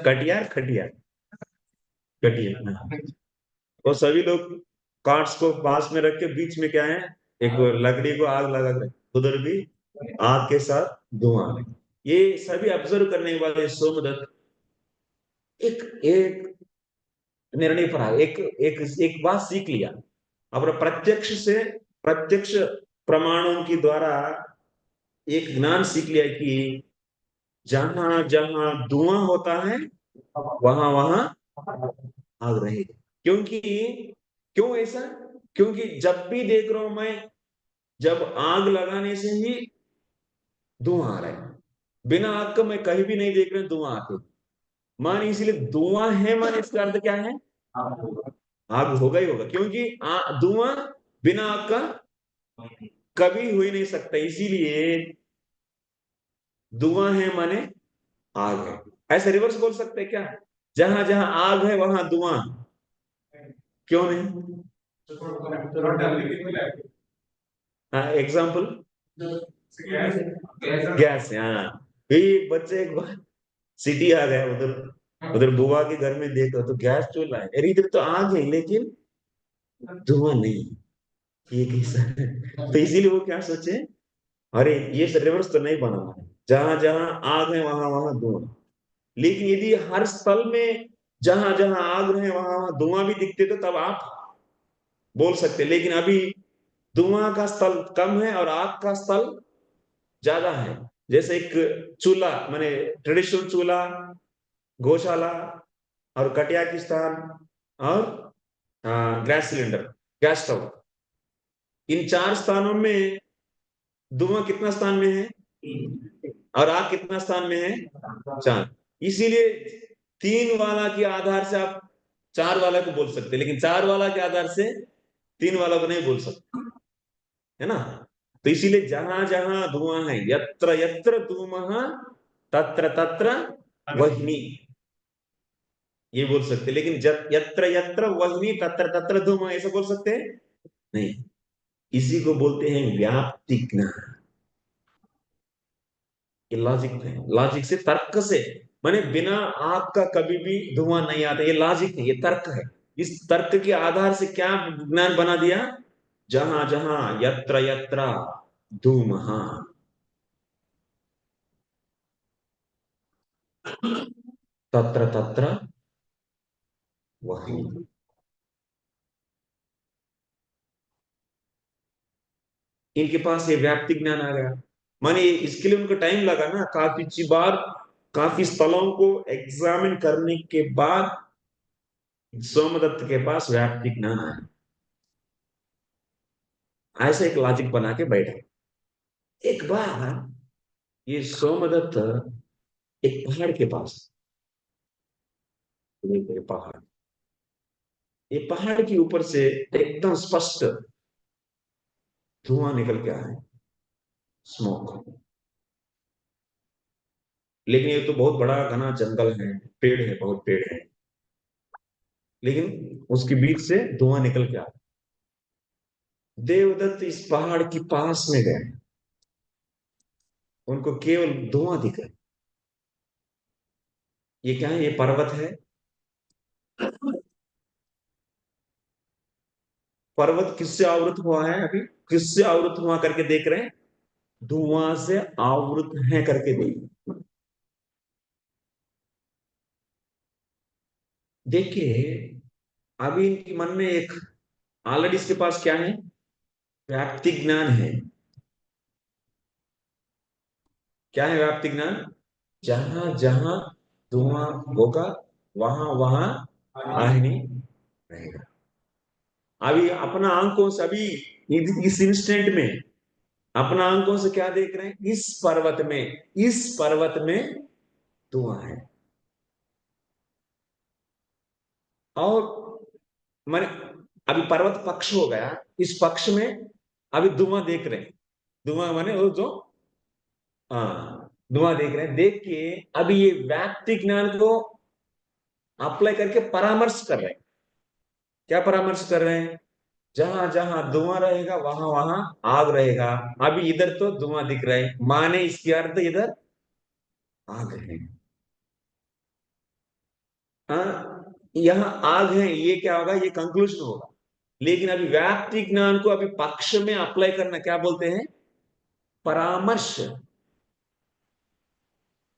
कटिया खटिया, कटिया, हाँ। वो सभी लोग कार्ड्स को पास में रख के बीच में क्या है, एक लकड़ी को आग लगा कर उधर भी आग के साथ धुआं। ये सभी ऑब्जर्व करने के बाद ये सोमदत्त एक एक निर्णय पर आया, एक एक एक बात सीख लिया। अब प्रत्यक्ष से, प्रत्यक्ष प्रमाणों के द्वारा एक ज्ञान सीख लिया कि जहां जहां धुआं होता है वहां वहां आग रहेगी। क्योंकि क्यों ऐसा, क्योंकि जब भी देख रहा हूं मैं, जब आग लगाने से ही धुआं आ रहा है, बिना आग का मैं कहीं भी नहीं देख रहा धुआं आते। मान इसलिए धुआं है, मान इसका अर्थ क्या है, आग होगा ही होगा, क्योंकि धुआं बिना आग का कभी हो ही नहीं सकता। इसीलिए धुआं है माने आग है। ऐसे रिवर्स बोल सकते हैं क्या, जहां जहां आग है वहां धुआं क्यों नहीं। हाँ एग्जाम्पल, गैस, हाँ। ये बच्चे एक बार सिटी आ गया, उधर उधर बुआ के घर में देखो तो गैस चूल्हा है, अरे इधर तो आग है लेकिन धुआं नहीं, ये कैसा है? तो इसीलिए वो क्या सोचे, अरे ये रिवर्स तो नहीं बना है, जहां जहां आग है वहां वहां धुआं। लेकिन यदि हर स्थल में जहां जहां आग रहे वहां वहां धुआं भी दिखते तो तब आप बोल सकते, लेकिन अभी धुआं का स्थल कम है और आग का स्थल ज्यादा है। जैसे एक चूल्हा माने ट्रेडिशनल चूल्हा, गौशाला और कटिया की स्थान और गैस सिलेंडर, गैस स्टोव, इन चार स्थानों में धुआं कितना स्थान में है और आग कितना स्थान में है, चार। इसीलिए तीन वाला के आधार से आप चार वाला को बोल सकते, लेकिन चार वाला के आधार से तीन वाला को नहीं बोल सकते, है ना। तो इसीलिए जहां जहां धुआं है, यत्र यत्र धूमः तत्र तत्र वह्नि, ये बोल सकते। लेकिन यत्र यत्र वह्नि तत्र तत्र धूमः ऐसा बोल सकते हैं नहीं। इसी को बोलते हैं व्याप्ति ज्ञान। ये लॉजिक है, लॉजिक से, तर्क से, माने बिना आग का कभी भी धुआं नहीं आता, ये लॉजिक है, ये तर्क है। इस तर्क के आधार से क्या ज्ञान बना दिया, जहां जहां यत्र यत्र धूमः तत्र तत्र वही। इनके पास ये व्याप्ति ज्ञान आ गया। माने इसके लिए उनको टाइम लगा ना, काफी बार काफी स्थलों को एग्जामिन करने के बाद सोमदत्त के पास व्याप्ति ज्ञान आया। ऐसा एक लॉजिक बना के बैठे। एक बार ये सोमदत्त एक पहाड़ के पास, ये पहाड़, ये पहाड़ के ऊपर से एकदम स्पष्ट धुआं निकल के आया है, स्मोक। लेकिन ये तो बहुत बड़ा घना जंगल है, पेड़ है, बहुत पेड़ है, लेकिन उसके बीच से धुआं निकल के आया। देवदत्त इस पहाड़ के पास में गए, उनको केवल धुआं दिख रहा है। ये क्या है, ये पर्वत है। पर्वत किससे आवृत हुआ है, अभी किससे आवृत हुआ करके देख रहे हैं, धुआं से आवृत है करके देख। देखिए, अभी इनके मन में एक ऑलरेडी इसके पास क्या है, व्याप्ति ज्ञान है। क्या है व्याप्ति ज्ञान? जहां जहां धुआं होगा वहां वहां अग्नि रहेगा। अभी अपना आंखों से अभी इस इंस्टेंट में अपना आंखों से क्या देख रहे हैं, इस पर्वत में धुआं है। और मैंने अभी पर्वत पक्ष हो गया, इस पक्ष में अभी धुआं देख रहे हैं। धुआं माने वो जो, हाँ, धुआं देख रहे हैं। देख के अभी ये व्याप्ति ज्ञान को अप्लाई करके परामर्श कर रहे हैं। क्या परामर्श कर रहे हैं? जहां जहां धुआं रहेगा वहां वहां आग रहेगा। अभी इधर तो धुआं दिख रहा है, माने इसके अर्थ इधर आग है। हाँ, यहाँ आग है, ये क्या होगा, ये कंक्लूजन होगा। लेकिन अभी व्याप्ति ज्ञान को अभी पक्ष में अप्लाई करना क्या बोलते हैं? परामर्श।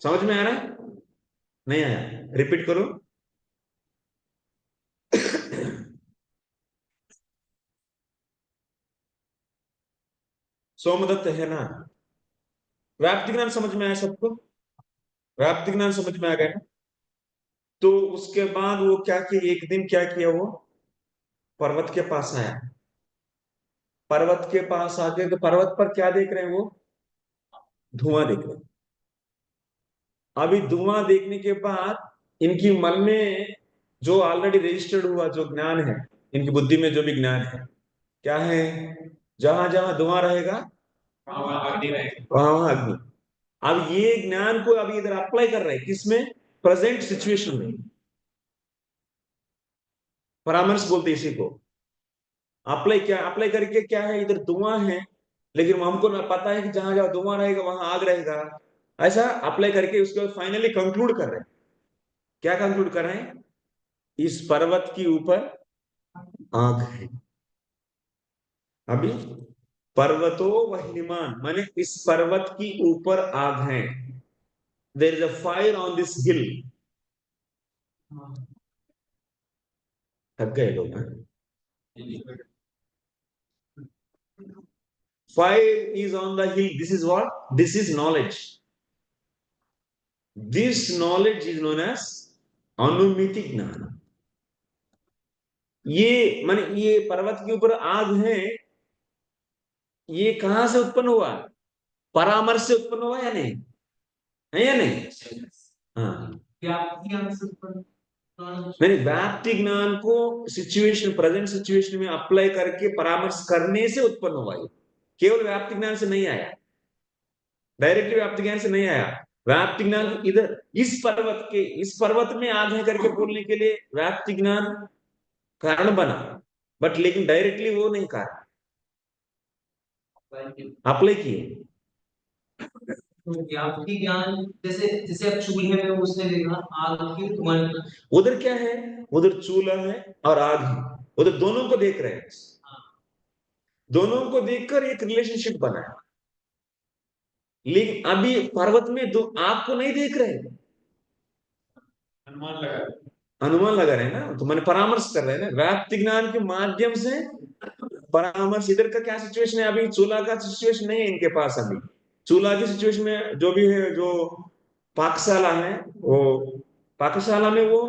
समझ में आ रहा है? नहीं आया? रिपीट करो। सोमदत्त है ना? व्याप्ति ज्ञान समझ में आया सबको? व्याप्ति ज्ञान समझ में आ गया ना? तो उसके बाद वो क्या किया, एक दिन क्या किया, वो पर्वत के पास आया। पर्वत के पास आके तो पर्वत पर क्या देख रहे हैं वो? धुआं देख रहे हैं। अभी धुआं देखने के बाद इनकी मन में जो ऑलरेडी रजिस्टर्ड हुआ जो ज्ञान है, इनकी बुद्धि में जो भी ज्ञान है, क्या है? जहां जहां धुआं रहेगा वहां वहां अग्नि। अब ये ज्ञान को अभी इधर अप्लाई कर रहे हैं, किसमें? प्रेजेंट सिचुएशन में। परामर्श बोलते हैं इसी को। अप्लाई क्या, अप्लाई करके क्या है, इधर धुआं है, लेकिन हमको ना पता है कि जहां जहां धुआं रहेगा वहां आग रहेगा। ऐसा अप्लाई करके उसको फाइनली कंक्लूड कर रहे हैं। क्या कंक्लूड कर रहे हैं? इस पर्वत के ऊपर आग है। अभी पर्वतो वह्निमान माने इस पर्वत की ऊपर आग है। There is a fire on this hill. थक गए लोग हैं? Fire is on the hill. This is what? This is knowledge. This knowledge is known as अनुमिति ज्ञान। ये माने ये पर्वत के ऊपर आग है, ये कहां से उत्पन्न हुआ? परामर्श से उत्पन्न हुआ या नहीं? है या नहीं? हाँ, नहीं, व्याप्ति ज्ञान को सिचुएशन, प्रेजेंट सिचुएशन में अप्लाई करके परामर्श करने से उत्पन्न हुआ। ये केवल व्याप्ति ज्ञान से नहीं आया, डायरेक्टली व्याप्ति ज्ञान से नहीं आया। व्याप्ति ज्ञान इधर इस पर्वत में आग है करके बोलने के लिए व्याप्ति ज्ञान कारण बना, बट लेकिन डायरेक्टली वो नहीं कारण अप्लाई किए। व्याप्ति ज्ञान जैसे जैसे अब चूल्हे में उसने देखा आग की धुआं, उधर क्या है? उधर चूल्हा है और आग है, उधर दोनों को देख रहे हैं। दोनों को देखकर एक रिलेशनशिप बना है। लेकिन अभी पर्वत में दो आग को नहीं देख रहे, अनुमान लगा रहे हैं ना, तो मैंने परामर्श कर रहे हैं ना व्याप्ति ज्ञान के माध्यम से। परामर्श इधर का क्या सिचुएशन है? अभी चूल्हा का सिचुएशन नहीं है इनके पास। अभी चूल्हा की सिचुएशन में जो भी है, जो पाकशाला है, वो पाकशाला में वो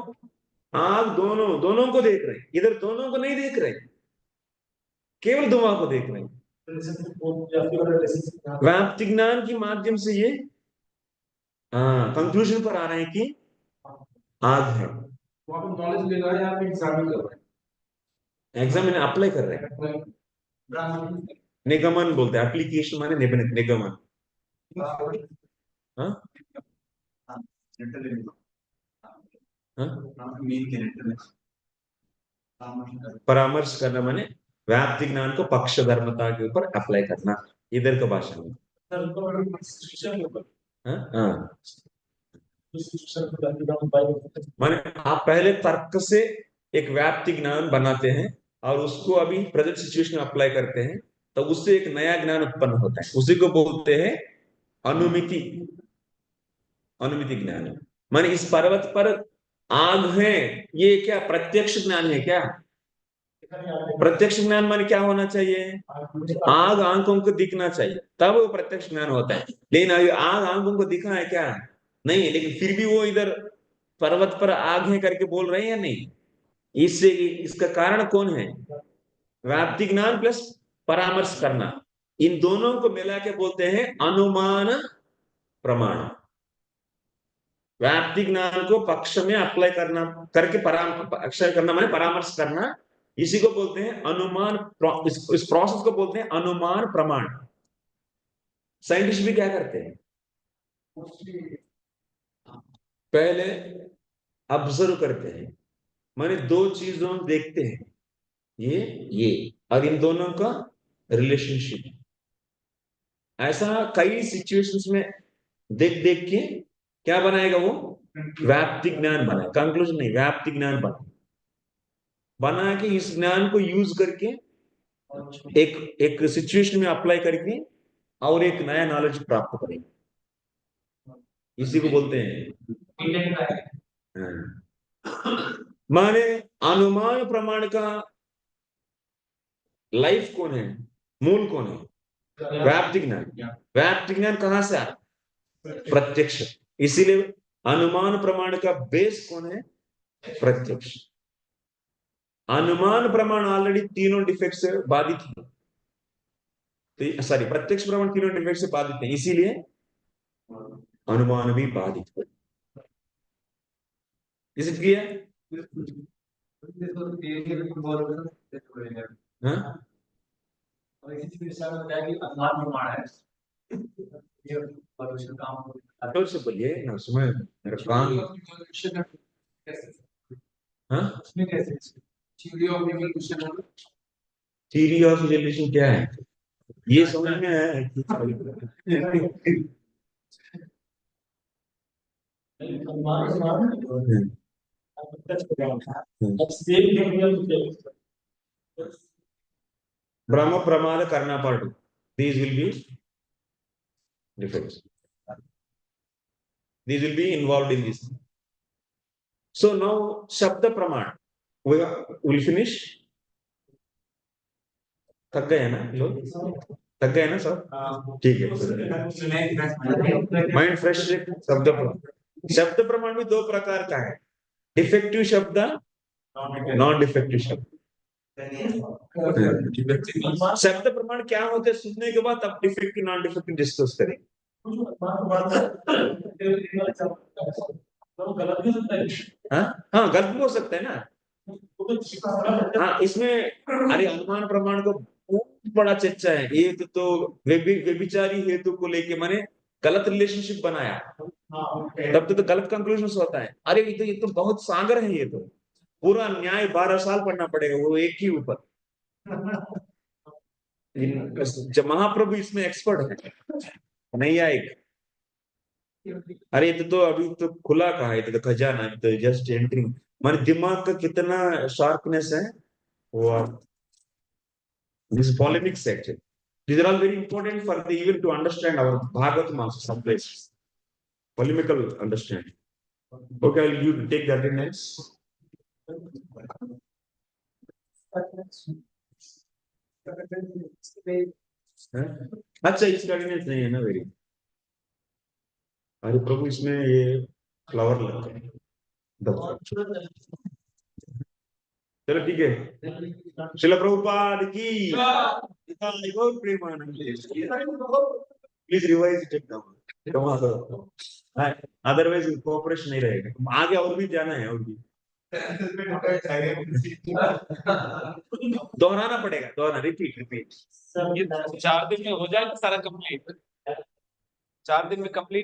आग दोनों दोनों को देख रहे हैं, इधर दोनों को नहीं देख रहे, केवल धुआं को देख रहे हैं। व्याप्ति ज्ञान के माध्यम से ये कंक्लूजन पर आ रहे हैं कि आग है। नॉलेज ले रहे हैं, आप एग्जामिन कर रहे हैं, एग्जामिन अप्लाई कर रहे हैं। निगमन बोलते हैं, एप्लीकेशन माने निगमन। हाँ, परामर्श करना माने व्याप्ति ज्ञान को पक्ष धर्मता के ऊपर अप्लाई करना, इधर का भाषा में। हाँ हाँ, माने आप पहले तर्क से एक व्याप्ति ज्ञान बनाते हैं और उसको अभी प्रेजेंट सिचुएशन में अप्लाई करते हैं, तो उससे एक नया ज्ञान उत्पन्न होता है, उसी को बोलते हैं अनुमिति। अनुमिति ज्ञान माने इस पर्वत पर आग है, ये क्या प्रत्यक्ष ज्ञान है क्या? प्रत्यक्ष ज्ञान माने क्या होना चाहिए? आग आंखों को दिखना चाहिए, तब वो प्रत्यक्ष ज्ञान होता है। लेकिन अभी आग आंखों को दिखा है क्या? नहीं, लेकिन फिर भी वो इधर पर्वत पर आग है करके बोल रहे हैं या नहीं? इससे इसका कारण कौन है? व्याप्ति ज्ञान प्लस परामर्श करना, इन दोनों को मिला के बोलते हैं अनुमान प्रमाण। व्याप्ति ज्ञान को पक्ष में अप्लाई करना, करके अक्षय करना माने परामर्श करना, इसी को बोलते हैं अनुमान। इस प्रोसेस को बोलते हैं अनुमान प्रमाण। साइंटिस्ट भी क्या करते हैं? पहले ऑब्जर्व करते हैं, माने दो चीजों देखते हैं, ये और इन दोनों का रिलेशनशिप। ऐसा कई सिचुएशंस में देख देख के क्या बनाएगा वो? व्याप्ति ज्ञान बनाए, कंक्लूजन नहीं, व्याप्ति ज्ञान बना के इस ज्ञान को यूज करके एक एक सिचुएशन में अप्लाई करके और एक नया नॉलेज प्राप्त करेंगे, इसी को बोलते हैं। माने अनुमान प्रमाण का लाइफ कौन है, मूल कौन है? व्याप्ति ज्ञान। व्याप्ति ज्ञान कहां से आता? प्रत्यक्ष। इसीलिए अनुमान प्रमाण का बेस कौन है? प्रत्यक्ष। अनुमान प्रमाण ऑलरेडी तीनों डिफेक्ट से बाधित है, तो सॉरी प्रत्यक्ष प्रमाण तीनों डिफेक्ट से बाधित है, इसीलिए अनुमान भी बाधित है। इसलिए हाँ, जोर से बोलिए ना, सुने मेरा कान। हाँ, थ्योरी ऑफ रिलेशन क्या है ये समझ में आया कि ब्रह्म प्रमाद करना पड़ो, these will be defects, these will be involved in this. So now shabda praman we will finish. थक गए ना लोग? थक गए ना सब? ठीक है, माइंड फ्रेश। शब्द प्रमाण, शब्द प्रमाण भी दो प्रकार का है, डिफेक्टिव शब्द, नॉन डिफेक्टिव शब्द। शब्द प्रमाण क्या होते हैं सुनने के बाद, अब डिफेक्टिव नॉन डिफेक्टिव डिस्कस करेंगे। हाँ हाँ, गलत भी हो सकता है ना। हाँ, इसमें अरे अनुमान प्रमाण को बहुत बड़ा चर्चा है, ये तो व्यभिचारी हेतु को लेके मैंने गलत रिलेशनशिप बनाया, तब तो गलत कंक्लूजन होता है। अरे ये तो बहुत सागर है, ये तो पूरा न्याय 12 साल पढ़ना पड़ेगा वो एक ही ऊपर। जब महाप्रभु इसमें एक्सपर्ट है, नहीं आएगा। अरे तो अभी तो खुला कहा है, तो खजाना तो जस्ट एंट्रिंग, माने दिमाग का कितना शार्पनेस है वो। This polemics actually, these are all very important for the even to understand our Bhagavatam also some places. Polemical understanding. Okay, I'll you take the attendance. अच्छा, इसका अटेंडेंस नहीं है ना वेरी। अरे प्रभु इसमें ये फ्लावर लगता है। चलो ठीक है, श्रील प्रभुपाद की please revise it down, otherwise cooperation नहीं रहेगा। आगे और भी जाना है, और भी दोहराना पड़ेगा, दोहराना, रिपीट रिपीट। 4 दिन में हो जाएगा सारा कंप्लीट, 4 दिन में कंप्लीट।